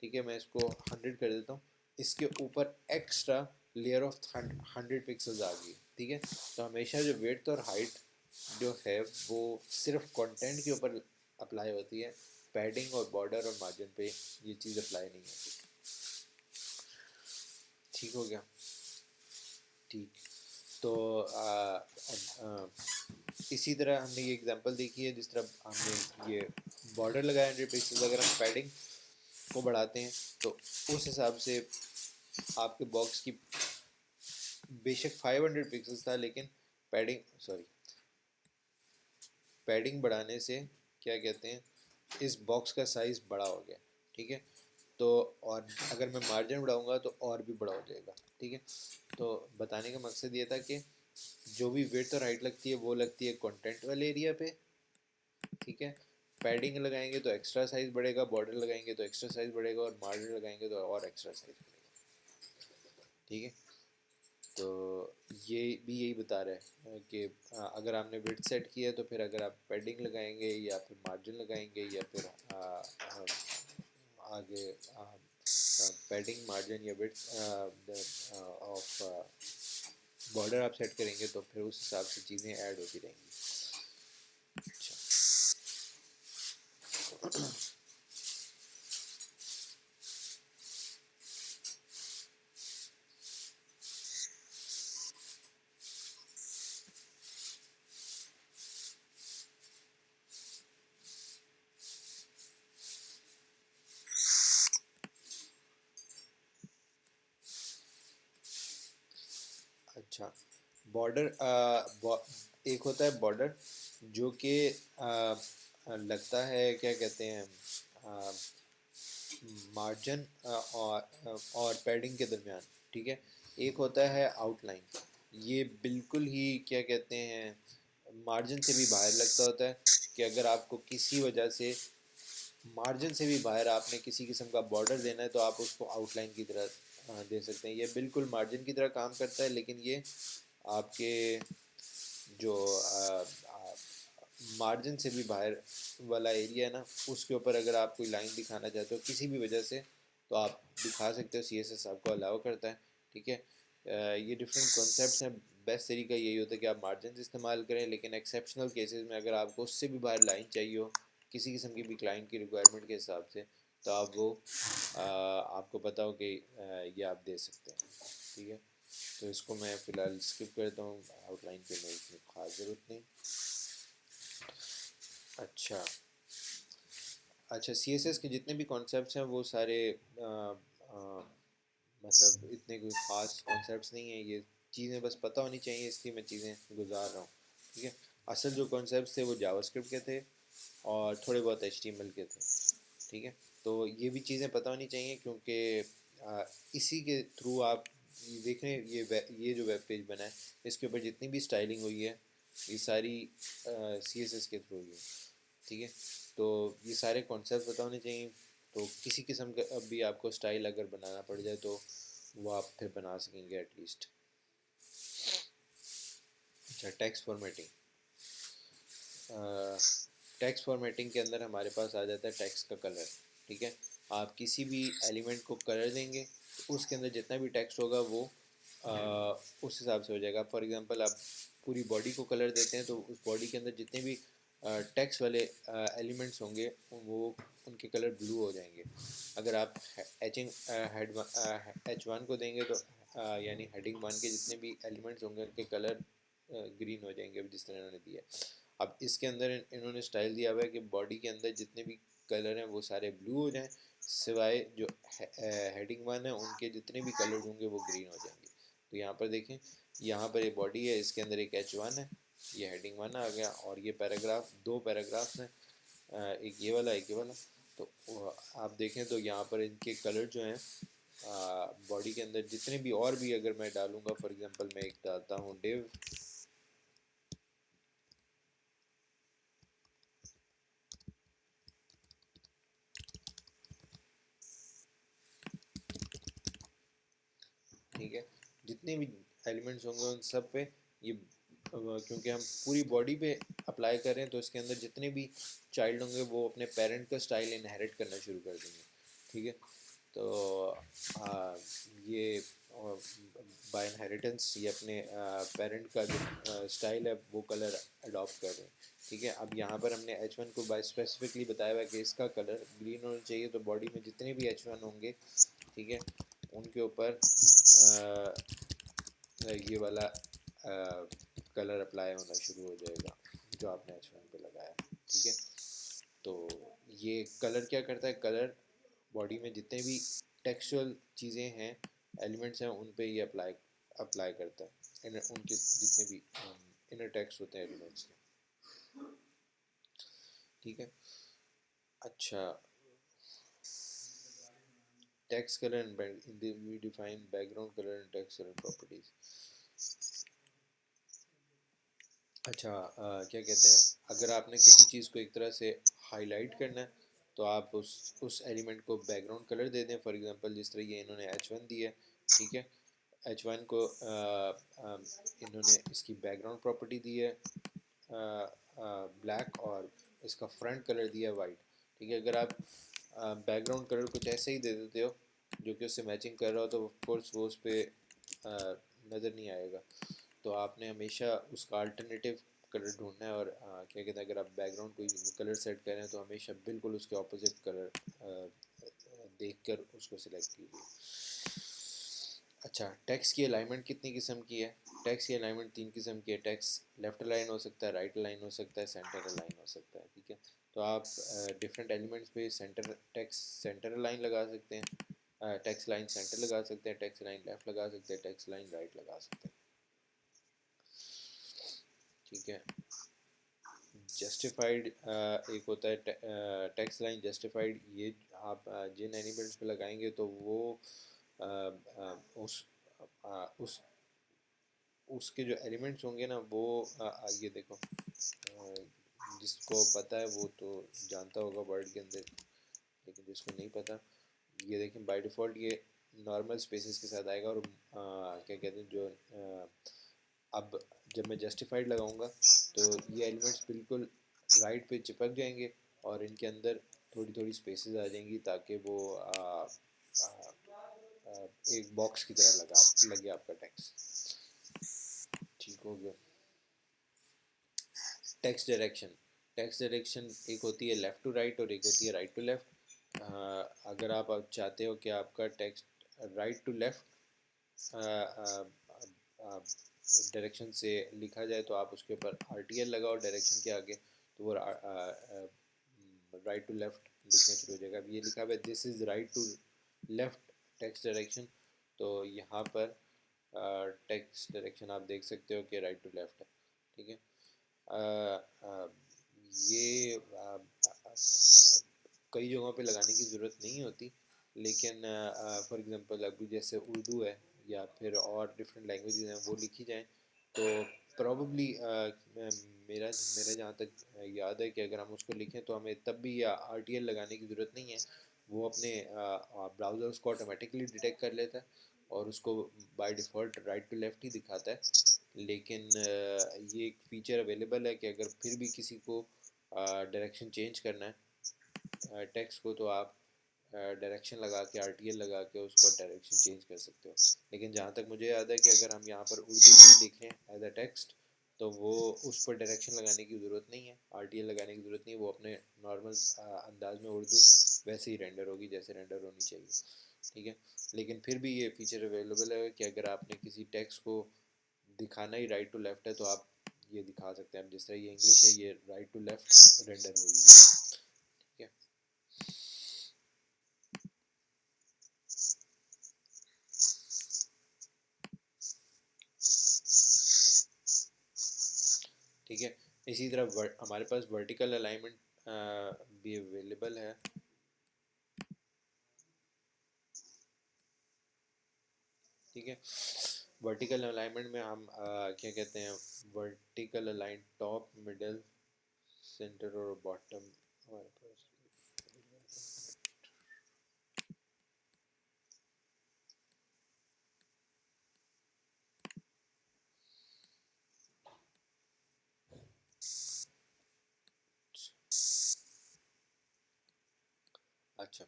ठीक है, मैं इसको 100 कर देता हूँ, इसके ऊपर एक्स्ट्रा लेयर ऑफ 100 पिक्सल्स आ गई। ठीक है, तो हमेशा जो विड्थ और हाइट जो है वो सिर्फ कंटेंट के ऊपर अप्लाई होती है, पैडिंग और बॉर्डर और मार्जिन पे ये चीज़ अप्लाई नहीं होती। ठीक हो गया। ठीक, तो इसी तरह हमने ये एग्जांपल देखी है, जिस तरह हमने ये बॉर्डर लगाया 100 पिक्सल्स, अगर हम पैडिंग को बढ़ाते हैं तो उस हिसाब से आपके बॉक्स की बेशक 500 पिक्सल्स था, लेकिन पैडिंग बढ़ाने से क्या कहते हैं, इस बॉक्स का साइज़ बड़ा हो गया। ठीक है, तो और अगर मैं मार्जिन बढ़ाऊंगा तो और भी बड़ा हो जाएगा। ठीक है, तो बताने का मकसद ये था कि जो भी विड्थ और हाइट लगती है वो लगती है कंटेंट वाले एरिया पे। ठीक है, पैडिंग लगाएंगे तो एक्स्ट्रा साइज बढ़ेगा, बॉर्डर लगाएंगे तो एक्स्ट्रा साइज बढ़ेगा, और मार्जिन लगाएंगे तो और एक्स्ट्रा साइज बढ़ेगा। ठीक है, तो ये भी यही बता रहा है कि अगर आपने विड्थ सेट किया है तो फिर अगर आप पैडिंग लगाएंगे या फिर मार्जिन लगाएंगे या फिर आगे पैडिंग, मार्जिन या विड्थ ऑफ बॉर्डर आप सेट करेंगे तो फिर उस हिसाब से चीज़ें ऐड होती रहेंगी। अच्छा, अच्छा, बॉर्डर एक होता है बॉर्डर जो कि लगता है क्या कहते हैं मार्जिन और पैडिंग के दरमियान, ठीक है। एक होता है आउटलाइन, ये बिल्कुल ही क्या कहते हैं मार्जिन से भी बाहर लगता होता है, कि अगर आपको किसी वजह से मार्जिन से भी बाहर आपने किसी किस्म का बॉर्डर देना है तो आप उसको आउटलाइन की तरह दे सकते हैं। ये बिल्कुल मार्जिन की तरह काम करता है, लेकिन ये आपके जो मार्जिन से भी बाहर वाला एरिया है ना, उसके ऊपर अगर आप कोई लाइन दिखाना चाहते हो किसी भी वजह से, तो आप दिखा सकते हो, CSS आपको अलाउ करता है, ठीक है। ये डिफरेंट कॉन्सेप्ट्स हैं। बेस्ट तरीका यही होता है कि आप मार्जिन इस्तेमाल करें, लेकिन एक्सेप्शनल केसेस में अगर आपको उससे भी बाहर लाइन चाहिए हो किसी किस्म की भी क्लाइंट की रिक्वायरमेंट के हिसाब से, तो आप वो आपको पता हो कि ये आप दे सकते हैं, ठीक है। तो इसको मैं फ़िलहाल स्किप करता हूँ, आउटलाइन पे मेरी इतनी खास ज़रूरत नहीं। अच्छा अच्छा, CSS के जितने भी कॉन्सेप्ट्स हैं वो सारे मतलब इतने कोई ख़ास कॉन्सेप्ट्स नहीं हैं, ये चीज़ें बस पता होनी चाहिए, इसलिए मैं चीज़ें गुजार रहा हूँ, ठीक है। असल जो कॉन्सेप्ट्स थे वो जावास्क्रिप्ट के थे और थोड़े बहुत HTML के थे, ठीक है। तो ये भी चीज़ें पता होनी चाहिए, क्योंकि इसी के थ्रू आप देख रहे हैं ये जो वेब पेज बना है, इसके ऊपर जितनी भी स्टाइलिंग हुई है ये सारी CSS के थ्रू हुई है, ठीक है। तो ये सारे कॉन्सेप्ट पता होने चाहिए, तो किसी किस्म का अब भी आपको स्टाइल अगर बनाना पड़ जाए तो वो आप फिर बना सकेंगे एटलीस्ट। अच्छा, टेक्स्ट फॉर्मेटिंग। टेक्स्ट फॉर्मेटिंग के अंदर हमारे पास आ जाता है टेक्स्ट का कलर, ठीक है। आप किसी भी एलिमेंट को कलर देंगे तो उसके अंदर जितना भी टेक्स्ट होगा वो उस हिसाब से हो जाएगा। फॉर एग्जांपल आप पूरी बॉडी को कलर देते हैं तो उस बॉडी के अंदर जितने भी टेक्स्ट वाले एलिमेंट्स होंगे वो उनके कलर ब्लू हो जाएंगे। अगर आप एचिंग H1 को देंगे तो यानी हेडिंग 1 के जितने भी एलिमेंट्स होंगे उनके कलर ग्रीन हो जाएंगे, जिस तरह इन्होंने दिया है। अब इसके अंदर इन्होंने स्टाइल दिया हुआ है कि बॉडी के अंदर जितने भी कलर हैं वो सारे ब्लू हो जाएं, सिवाय जो हेडिंग 1 है उनके जितने भी कलर होंगे वो ग्रीन हो जाएंगे। तो यहाँ पर देखें, यहाँ पर ये बॉडी है, इसके अंदर एक H1 है, ये हेडिंग 1 आ गया, और ये पैराग्राफ, दो पैराग्राफ्स हैं, एक ये वाला एक ये वाला। तो आप देखें तो यहाँ पर इनके कलर जो हैं बॉडी के अंदर जितने भी और भी अगर मैं डालूँगा, फॉर एग्जांपल मैं एक डालता हूँ डिव, ठीक है। जितने भी एलिमेंट्स होंगे उन सब पे ये क्योंकि हम पूरी बॉडी पे अप्लाई कर रहे हैं तो इसके अंदर जितने भी चाइल्ड होंगे वो अपने पेरेंट का स्टाइल इनहेरिट करना शुरू कर देंगे, ठीक है। तो ये बाय इनहेरिटेंस ये अपने पेरेंट का जो स्टाइल है वो कलर अडॉप्ट कर रहे हैं, ठीक है। अब यहाँ पर हमने H1 को बाय स्पेसिफिकली बताया हुआ है कि इसका कलर ग्रीन होना चाहिए, तो बॉडी में जितने भी H1 होंगे, ठीक है, उनके ऊपर ये वाला कलर अप्लाई होना शुरू हो जाएगा जो आपने H1 पे लगाया, ठीक है। तो ये कलर क्या करता है, कलर बॉडी में जितने भी टेक्सचुअल चीज़ें हैं, एलिमेंट्स हैं, उन पे ये अप्लाई अप्लाई करता है, उनके जितने भी इनर टेक्स्ट होते हैं एलिमेंट्स के, ठीक है। अच्छा, text colour and we define background colour and text colour properties. अच्छा, क्या कहते हैं, अगर आपने किसी चीज़ को एक तरह से हाईलाइट करना है तो आप उस एलिमेंट को बैकग्राउंड कलर दे दें। फॉर एग्जांपल जिस तरह ये इन्होंने H1 दिया है, ठीक है, H1 को इन्होंने इसकी बैकग्राउंड प्रॉपर्टी दी है ब्लैक, और इसका फ्रंट कलर दिया है वाइट, ठीक है। अगर आप बैकग्राउंड कलर कुछ ऐसे ही दे देते हो जो कि उससे मैचिंग कर रहा हो तो ऑफकोर्स वो उस पर नज़र नहीं आएगा। तो आपने हमेशा उसका अल्टरनेटिव कलर ढूंढना है, और क्या कहते हैं, अगर आप बैकग्राउंड कोई कलर सेट करें तो हमेशा बिल्कुल उसके ऑपोजिट कलर देखकर उसको सिलेक्ट कीजिए। अच्छा, टेक्स्ट की अलाइनमेंट कितनी किस्म की है? टेक्स्ट की अलाइनमेंट 3 किस्म की है। टेक्स्ट लेफ्ट अलाइन हो सकता है, राइट अलाइन हो सकता है, सेंटर अलाइन हो सकता है, ठीक है। तो आप डिफरेंट एलिमेंट्स पे टेक्स्ट सेंटर अलाइन लगा सकते हैं, टेक्स्ट लाइन सेंटर लगा सकते हैं, टेक्स्ट लाइन लेफ्ट लगा सकते हैं, टेक्स्ट लाइन राइट लगा सकते हैं, ठीक है। जस्टिफाइड एक होता है टेक्स्ट लाइन जस्टिफाइड। ये आप जिन एलिमेंट्स पे लगाएंगे तो वो अ, उस उस उसके जो एलिमेंट्स होंगे ना वो ये देखो जिसको पता है वो तो जानता होगा वर्ड के अंदर, लेकिन जिसको नहीं पता, ये देखें बाय डिफ़ॉल्ट ये नॉर्मल स्पेसेस के साथ आएगा। और क्या कहते हैं जो अब जब मैं जस्टिफाइड लगाऊंगा तो ये एलिमेंट्स बिल्कुल राइट पे चिपक जाएंगे और इनके अंदर थोड़ी थोड़ी स्पेसेस आ जाएंगी ताकि वो एक बॉक्स की तरह लगे आपका टेक्स्ट। ठीक हो गया। टेक्स्ट डायरेक्शन एक होती है लेफ़्ट टू राइट और एक होती है राइट टू लेफ़्ट। अगर आप चाहते हो कि आपका text right to left direction से लिखा जाए तो आप उसके ऊपर RTL लगाओ डायरेक्शन के आगे, तो वो राइट टू लेफ़्ट लिखना शुरू हो जाएगा। अब ये लिखा हुआ है this is right to left text direction, तो यहाँ पर टेक्स्ट डायरेक्शन आप देख सकते हो कि राइट टू लेफ़्ट है। ठीक है। ये कई जगहों पे लगाने की ज़रूरत नहीं होती, लेकिन फॉर एग्ज़ाम्पल अभी जैसे उर्दू है या फिर और डिफरेंट लैंग्वेजेस हैं वो लिखी जाएँ तो प्रॉबली मेरा मेरा जहाँ तक याद है कि अगर हम उसको लिखें तो हमें तब भी RTL लगाने की ज़रूरत नहीं है। वो अपने ब्राउज़र उसको ऑटोमेटिकली डिटेक्ट कर लेता है और उसको by default right to left ही दिखाता है। लेकिन ये एक फ़ीचर अवेलेबल है कि अगर फिर भी किसी को डायरेक्शन चेंज करना है टेक्स्ट को, तो आप डायरेक्शन लगा के RTL लगा के उसको डायरेक्शन चेंज कर सकते हो। लेकिन जहाँ तक मुझे याद है कि अगर हम यहाँ पर उर्दू भी लिखें एज अ टेक्स्ट तो वो उस पर डायरेक्शन लगाने की ज़रूरत नहीं है, RTL लगाने की ज़रूरत नहीं है। वो अपने नॉर्मल अंदाज में उर्दू वैसे ही रेंडर होगी जैसे रेंडर होनी चाहिए। ठीक है। लेकिन फिर भी ये फीचर अवेलेबल है कि अगर आपने किसी टेक्स्ट को दिखाना ही राइट टू लेफ़्ट है तो आप ये दिखा सकते हैं। अब जिस तरह ये इंग्लिश है ये राइट टू लेफ़्ट रेंडर हुई है। ठीक है। ठीक है। इसी तरह हमारे पास वर्टिकल अलाइनमेंट भी अवेलेबल है। ठीक है। वर्टिकल अलाइनमेंट में हम क्या कहते हैं, vertical align top middle centre और बॉटम हमारे पास। अच्छा,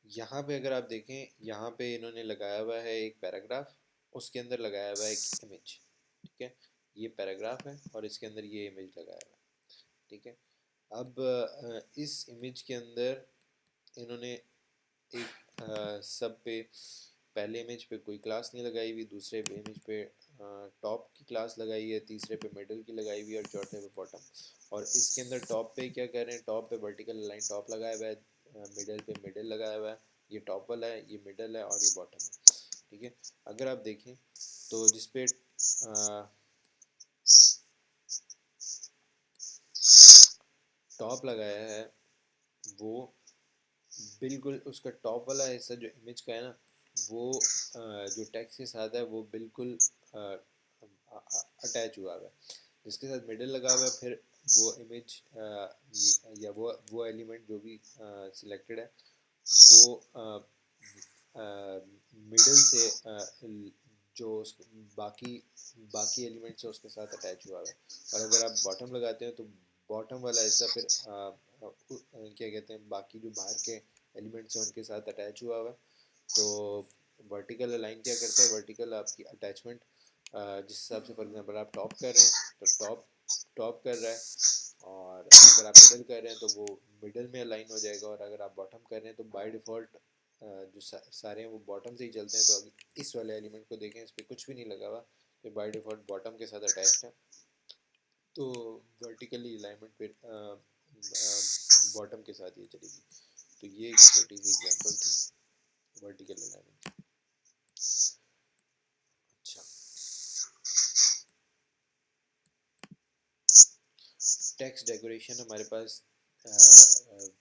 यहाँ पे अगर आप देखें यहाँ पे इन्होंने लगाया हुआ है एक पैराग्राफ, उसके अंदर लगाया हुआ है एक इमेज। ठीक है। ये पैराग्राफ है और इसके अंदर ये इमेज लगाया हुआ है। ठीक है। अब इस इमेज के अंदर इन्होंने एक सब पे पहले इमेज पे कोई क्लास नहीं लगाई हुई, दूसरे इमेज पे टॉप की क्लास लगाई है, तीसरे पे मिडल की लगाई हुई है और चौथे पे बॉटम। और इसके अंदर टॉप पे क्या कर रहे हैं, टॉप पे वर्टिकल लाइन टॉप लगाया हुआ है, मिडल पे मिडल लगाया हुआ है, ये टॉप वाला है, ये मिडल है और ये बॉटम है। ठीक है। अगर आप देखें तो जिसपे टॉप लगाया है वो बिल्कुल उसका टॉप वाला हिस्सा जो इमेज का है ना वो जो टेक्स्ट के साथ है वो बिल्कुल अटैच हुआ हुआ है। जिसके साथ मिडल लगा हुआ है फिर वो इमेज या वो एलिमेंट जो भी सिलेक्टेड है वो मिडल से जो बाकी बाकी एलिमेंट्स है उसके साथ अटैच हुआ है। और अगर आप बॉटम लगाते हैं तो बॉटम वाला हिस्सा फिर क्या कहते हैं बाकी जो बाहर के एलिमेंट्स हैं उनके साथ अटैच हुआ हुआ है। तो वर्टिकल अलाइन क्या करता है, वर्टिकल आपकी अटैचमेंट जिस हिसाब से फॉर एग्जांपल आप टॉप कर रहे हैं तो टॉप टॉप कर रहा है, और अगर आप मिडल कर रहे हैं तो वो मिडल में अलाइन हो जाएगा, और अगर आप बॉटम कर रहे हैं तो बाय डिफ़ॉल्ट जो सारे हैं वो बॉटम से ही चलते हैं। तो अगर इस वाले एलिमेंट को देखें इस पर कुछ भी नहीं लगा हुआ, तो बाय डिफ़ॉल्ट बॉटम के साथ अटैच्ड है, तो वर्टिकली अलाइनमेंट फिर बॉटम के साथ ये चलेगी। तो ये एक छोटी सी एग्जांपल थी वर्टिकल अलाइनमेंट। अच्छा, टेक्स्ट डेकोरेशन हमारे पास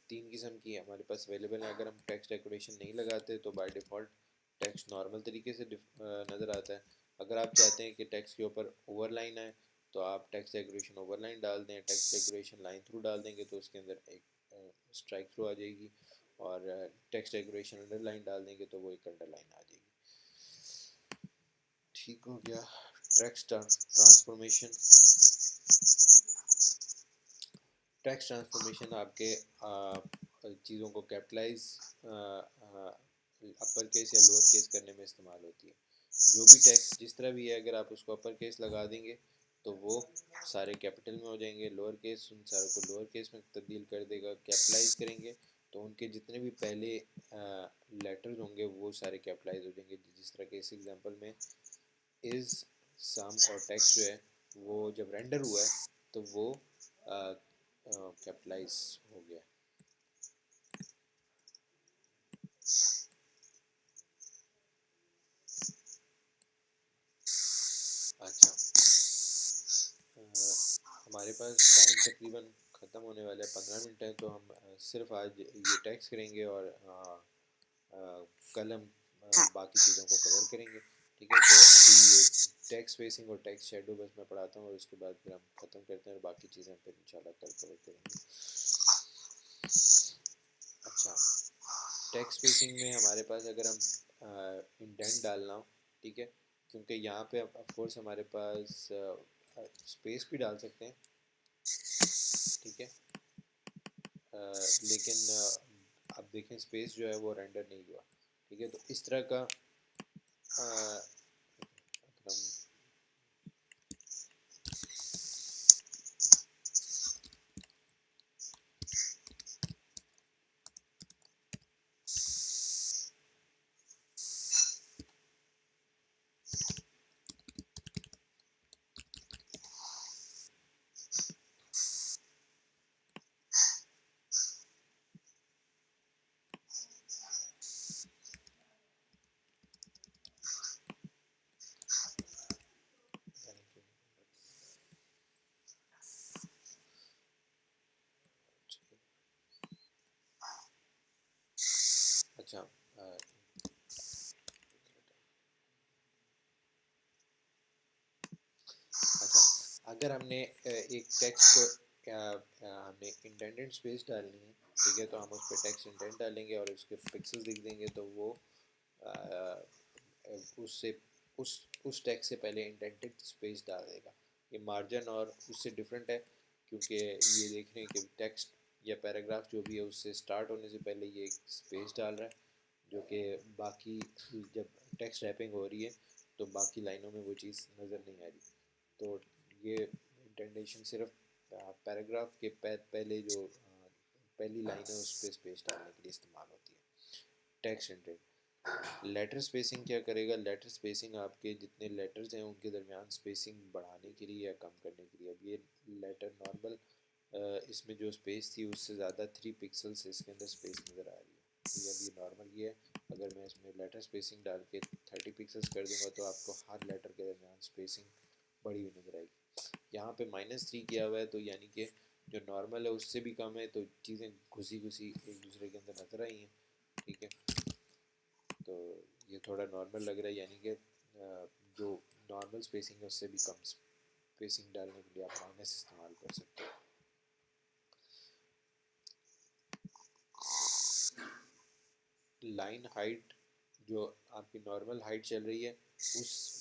तीन किस्म की हमारे पास अवेलेबल है। अगर हम टेक्स्ट डेकोरेशन नहीं लगाते तो बाय डिफ़ॉल्ट टेक्स्ट नॉर्मल तरीके से नज़र आता है। अगर आप चाहते हैं कि टेक्स्ट के ऊपर ओवरलाइन आए तो आप टेक्स्ट डेकोरेशन ओवरलाइन डाल दें। टेक्स्ट डेकोरेशन लाइन थ्रू डाल देंगे तो उसके अंदर एक स्ट्राइक थ्रू आ जाएगी, और टेक्स्ट डेकोरेशन अंडरलाइन डाल देंगे तो वो एक अंडरलाइन आ जाएगी। ठीक हो गया। Text transformation. टेक्स्ट ट्रांसफॉर्मेशन आपके चीज़ों को कैपिटलाइज अपर केस या लोअर केस करने में इस्तेमाल होती है। जो भी टेक्स्ट जिस तरह भी है, अगर आप उसको अपर केस लगा देंगे तो वो सारे कैपिटल में हो जाएंगे, लोअर केस उन सारों को लोअर केस में तब्दील कर देगा। कैपिटलाइज करेंगे तो उनके जितने भी पहले लेटर्स होंगे वो सारे कैपिटलाइज हो जाएंगे। जिस तरह के इस एग्जांपल में इज़, सम और टेक्स्ट जो है वो जब रेंडर हुआ है तो वो कैपिटलाइज हो गया। अच्छा, हमारे पास टाइम तकरीबन ख़त्म होने वाला है, 15 मिनट है, तो हम सिर्फ आज ये टेक्स्ट करेंगे और कल हम बाकी चीज़ों को कवर करेंगे। ठीक है, तो अभी ये टेक्स्ट स्पेसिंग और टेक्स्ट शेडो बस मैं पढ़ाता हूँ और उसके बाद फिर हम ख़त्म करते हैं और बाकी चीज़ें फिर इंशाल्लाह कल कवर करेंगे। अच्छा, टेक्स्ट स्पेसिंग में हमारे पास अगर हम इंडेंट डालना हो, ठीक है, क्योंकि यहाँ पे ऑफ कोर्स हमारे पास स्पेस भी डाल सकते हैं, ठीक है, लेकिन आप देखें स्पेस जो है वो रेंडर नहीं हुआ। ठीक है, तो इस तरह का अगर हम अच्छा अच्छा, अगर हमने एक टेक्स्ट को हमने इंडेंटेड स्पेस डालनी है, ठीक है, तो हम उस पर टेक्स्ट इंडेंट डालेंगे और उसके पिक्सेल्स लिख देंगे तो वो उससे उस टेक्स्ट से पहले इंडेंटेड स्पेस डाल देगा। ये मार्जिन और उससे डिफरेंट है, क्योंकि ये देख रहे हैं कि टेक्स्ट या पैराग्राफ जो भी है उससे स्टार्ट होने से पहले ये एक स्पेस डाल रहा है, जो कि बाकी जब टेक्स्ट रैपिंग हो रही है तो बाकी लाइनों में वो चीज़ नज़र नहीं आ रही। तो ये इंटेंडेशन सिर्फ पैराग्राफ के पहले जो पहली लाइन है उस पर स्पेस डालने के लिए इस्तेमाल होती है। Text indent. लेटर स्पेसिंग क्या करेगा? लेटर स्पेसिंग आपके जितने लेटर्स हैं उनके दरमियान स्पेसिंग बढ़ाने के लिए या कम करने के लिए। अब ये लेटर नॉर्मल इसमें जो स्पेस थी उससे ज़्यादा 3 पिक्सल से इसके अंदर स्पेस नज़र आ रही है। ये अभी नॉर्मल ये है, अगर मैं इसमें लेटर स्पेसिंग डाल के 30 पिक्सल्स कर दूंगा तो आपको हर लेटर के दरमियान स्पेसिंग बड़ी हुई नज़र आएगी। यहाँ पे -3 किया हुआ है तो यानी कि जो नॉर्मल है उससे भी कम है, तो चीज़ें घुसी घुसी एक दूसरे के अंदर नज़र आई हैं। ठीक है, तो ये थोड़ा नॉर्मल लग रहा है, यानी कि जो नॉर्मल स्पेसिंग है उससे भी कम स्पेसिंग डालने के लिए आप माइनस इस्तेमाल कर सकते हो। लाइन हाइट, जो आपकी नॉर्मल हाइट चल रही है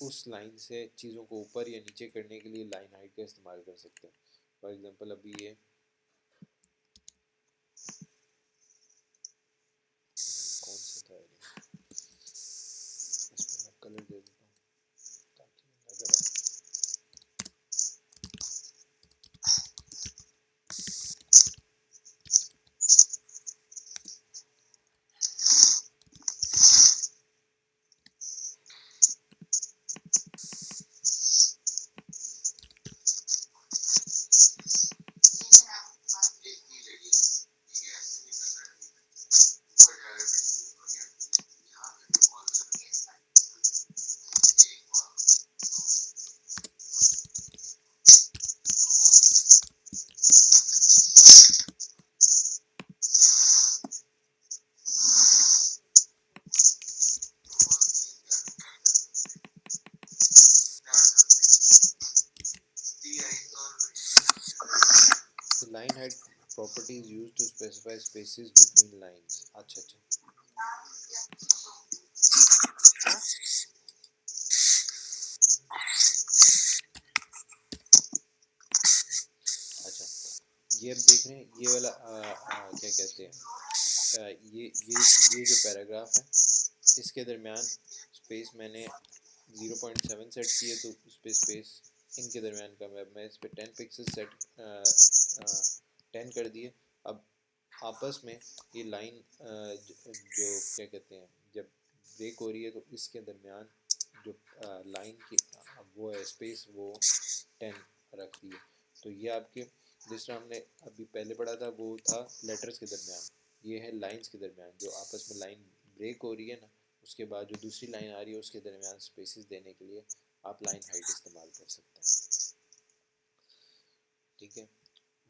उस लाइन से चीज़ों को ऊपर या नीचे करने के लिए लाइन हाइट का इस्तेमाल कर सकते हैं। फॉर एग्जांपल अभी ये कौन सा था, इसमें मैं कलर दे देता हूँ ताकि नज़र आए। Line height property is used to specify spaces between lines. अच्छा अच्छा, अच्छा ये अब देख रहे हैं ये वाला क्या कहते हैं ये जो पैराग्राफ है इसके दरमियान स्पेस मैंने 0.7 सेट किए, तो उस पर स्पेस इनके दरमियान का मैं इस पर 10 पिक्सल सेट 10 कर दिए। अब आपस में ये लाइन जो क्या कहते हैं जब ब्रेक हो रही है तो इसके दरमियान जो लाइन की वो है स्पेस वो 10 रख दी है। तो ये आपके जिस तरह हमने अभी पहले पढ़ा था वो था लेटर्स के दरमियान, ये है लाइंस के दरमियान। जो आपस में लाइन ब्रेक हो रही है ना उसके बाद जो दूसरी लाइन आ रही है उसके दरमियान स्पेसेस देने के लिए आप लाइन हाइट इस्तेमाल कर सकते हैं। ठीक है,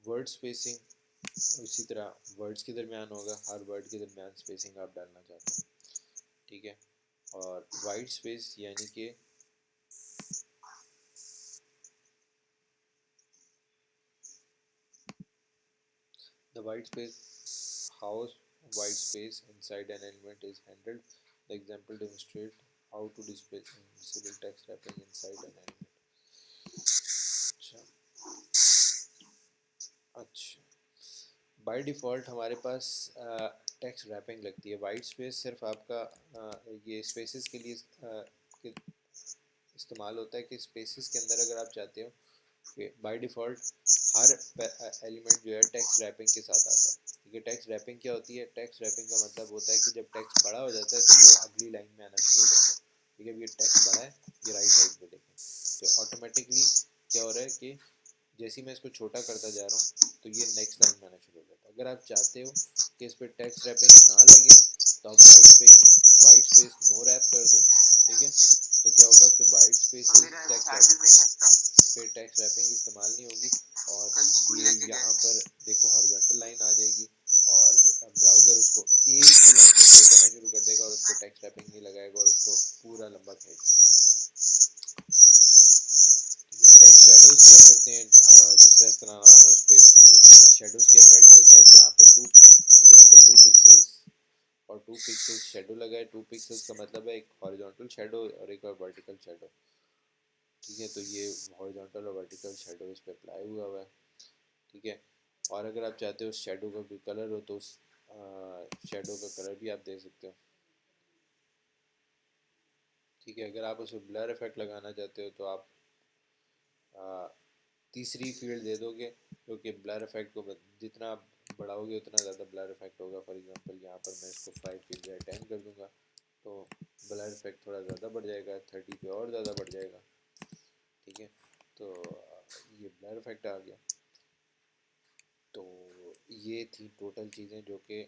वर्ड स्पेसिंग उसी तरह वर्ड्स के दरमियान होगा, हर वर्ड के दरमियान स्पेसिंग आप डालना चाहते हैं। ठीक है, और वाइट स्पेस यानी कि the white space, how white space inside an element is handled. The example demonstrate how to display invisible text wrapping inside an element. अच्छा अच्छा, बाय डिफ़ॉल्ट हमारे पास टेक्स्ट रैपिंग लगती है। वाइट स्पेस सिर्फ आपका ये स्पेसेस के लिए इस्तेमाल होता है कि स्पेसेस के अंदर अगर आप चाहते हो कि बाय डिफ़ॉल्ट हर एलिमेंट जो है टेक्स्ट रैपिंग के साथ आता है। ठीक है, टेक्स्ट रैपिंग क्या होती है? टेक्स्ट रैपिंग का मतलब होता है कि जब टेक्स्ट बड़ा हो जाता है तो वो अगली लाइन में आना शुरू हो जाता है। ठीक है, ये टेक्स्ट बड़ा है, ये राइट साइड पे देखें तो ऑटोमेटिकली क्या हो रहा है कि जैसे ही मैं इसको छोटा करता जा रहा हूँ तो ये नेक्स्ट लाइन में आना शुरू हो जाता है। अगर आप चाहते हो कि इस पर टेक्स्ट रैपिंग ना लगे तो आप वाइट स्पेस नो रैप कर दो। ठीक है, तो क्या होगा कि वाइट स्पेसेस टेक्स्ट रैपिंग इस्तेमाल नहीं होगी और ये यहाँ पर देखो हॉरिजॉन्टल लाइन आ जाएगी और ब्राउज़र उसको एक ही लाइन में शो करना शुरू कर देगा और उस पर टेक्स्ट रैपिंग नहीं लगाएगा और उसको पूरा लंबा खींच देगा। टेक्स्ट शेडोज़ क्या करते हैं, जिस तरह नाम है उस पर शेडोज़ के इफेक्ट देते हैं। अब यहाँ पर 2 पिक्सल्स और 2 पिक्सल्स शेडो लगा है। 2 पिक्सल्स का मतलब है एक हॉरिजॉन्टल शेडो और एक वर्टिकल शेडो। ठीक है, तो ये हॉरिजॉन्टल और वर्टिकल शेडो इस पर अप्लाई हुआ है। ठीक है, और अगर आप चाहते हो उस शेडो का कोई कलर हो तो उस शेडो का कलर भी आप दे सकते हो। ठीक है, अगर आप उसमें ब्लर इफेक्ट लगाना चाहते हो तो आप तीसरी फील्ड दे दोगे क्योंकि ब्लर इफेक्ट को जितना बढ़ाओगे उतना ज़्यादा ब्लर इफेक्ट होगा। फॉर एग्जांपल यहाँ पर मैं इसको 5 की बजाय 10 कर दूँगा तो ब्लर इफेक्ट थोड़ा ज़्यादा बढ़ जाएगा, 30 पे और ज़्यादा बढ़ जाएगा। ठीक है, तो ये ब्लर इफेक्ट आ गया। तो ये थी टोटल चीज़ें जो कि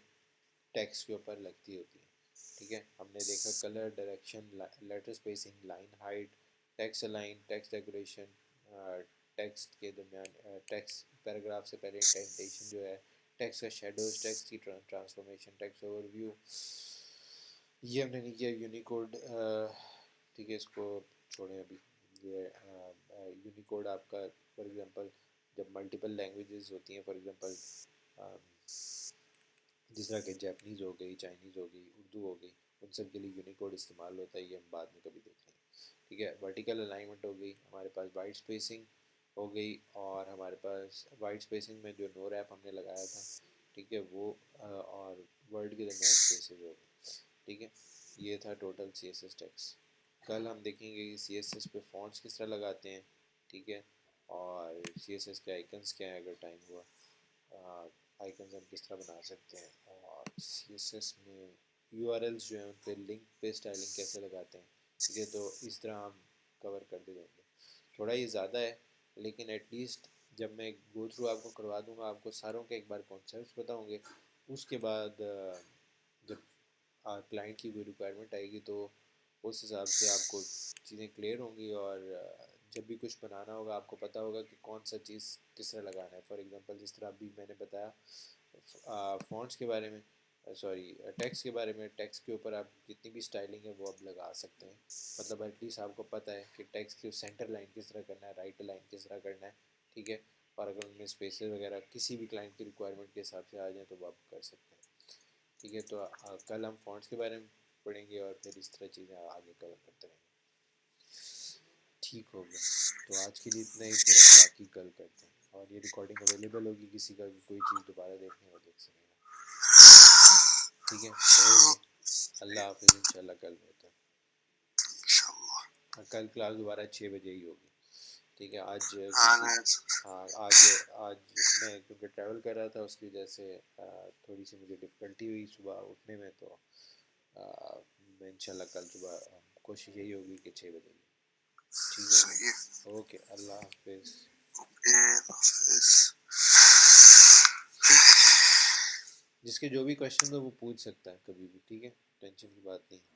टेक्स्ट के ऊपर लगती होती हैं। ठीक है, हमने देखा colour, direction, letter spacing, line height, text align, text decoration, text के दरमियान टेक्स्ट पैराग्राफ से पहले इंडेंटेशन जो है, टेक्स्ट का शेडोज, टेक्स्ट की ट्रांसफॉर्मेशन, टेक्स्ट ओवरव्यू। ये हमने नहीं किया यूनिकोड। ठीक है, इसको छोड़ें अभी। ये यूनिकोड आपका फॉर एग्जांपल जब मल्टीपल लैंग्वेजेस होती हैं, फॉर एग्जांपल जिस तरह के जैपनीज़ हो गई, चाइनीज़ हो गई, उर्दू हो गई, उन सब के लिए यूनिकोड इस्तेमाल होता है। ये हम बाद में कभी देखेंगे। ठीक है, वर्टिकल अलाइनमेंट हो गई, हमारे पास वाइट स्पेसिंग हो गई और हमारे पास वाइट स्पेसिंग में जो नो रैप हमने लगाया था, ठीक है, वो और वर्ड के दरमियान स्पेसेस हो गई। ठीक है, ये था टोटल CSS टेक्स्ट। कल हम देखेंगे कि CSS पे फॉन्ट्स किस तरह लगाते हैं। ठीक है, और CSS के आइकन्स क्या है अगर टाइम हुआ, आइकन्स हम किस तरह बना सकते हैं, और CSS में URLs जो हैं उन पर लिंक पे स्टाइलिंग कैसे लगाते हैं। ठीक है, तो इस तरह हम कवर करते जाएंगे। थोड़ा ये ज़्यादा है लेकिन एटलीस्ट जब मैं गो थ्रू आपको करवा दूंगा, आपको सारों के एक बार कॉन्सेप्ट्स बताऊंगे, उसके बाद जब क्लाइंट की कोई रिक्वायरमेंट आएगी तो उस हिसाब से आपको चीज़ें क्लियर होंगी और जब भी कुछ बनाना होगा आपको पता होगा कि कौन सा चीज़ किस तरह लगाना है। फॉर एग्जांपल जिस तरह अभी मैंने बताया फ़ॉन्ट्स के बारे में, सॉरी टेक्स्ट के बारे में, टेक्स्ट के ऊपर आप जितनी भी स्टाइलिंग है वो आप लगा सकते हैं। मतलब एटलीस्ट आपको पता है कि टेक्स्ट की सेंटर लाइन किस तरह करना है, राइट लाइन किस तरह करना है। ठीक है, और अगर उनमें स्पेसेस वगैरह किसी भी क्लाइंट की रिक्वायरमेंट के हिसाब से आ जाए तो आप कर सकते हैं। ठीक है, तो कल हम फॉन्ट्स के बारे में पढ़ेंगे और फिर इस तरह चीज़ें आगे कवर करते रहेंगे। ठीक हो गया, तो आज के लिए इतना ही, फिर हम बाकी कल करते हैं। और ये रिकॉर्डिंग अवेलेबल होगी, किसी का भी कोई चीज़ दोबारा देखने को देख सकेगा। ठीक है, ओके, अल्लाह हाफिज़, इंशाल्लाह कल मिलते हैं। कल क्लास दोबारा 6 बजे ही होगी। ठीक है, आज किसी हाँ आज आज मैं क्योंकि ट्रैवल कर रहा था उसकी वजह से थोड़ी सी मुझे डिफ़िकल्टी हुई सुबह उठने में, तो मैं इंशाल्लाह कल सुबह कोशिश यही होगी कि 6 बजे। ठीक है, ओके, अल्लाह हाफिज़। जिसके जो भी क्वेश्चन हो वो पूछ सकता है कभी भी, ठीक है, टेंशन की बात नहीं है।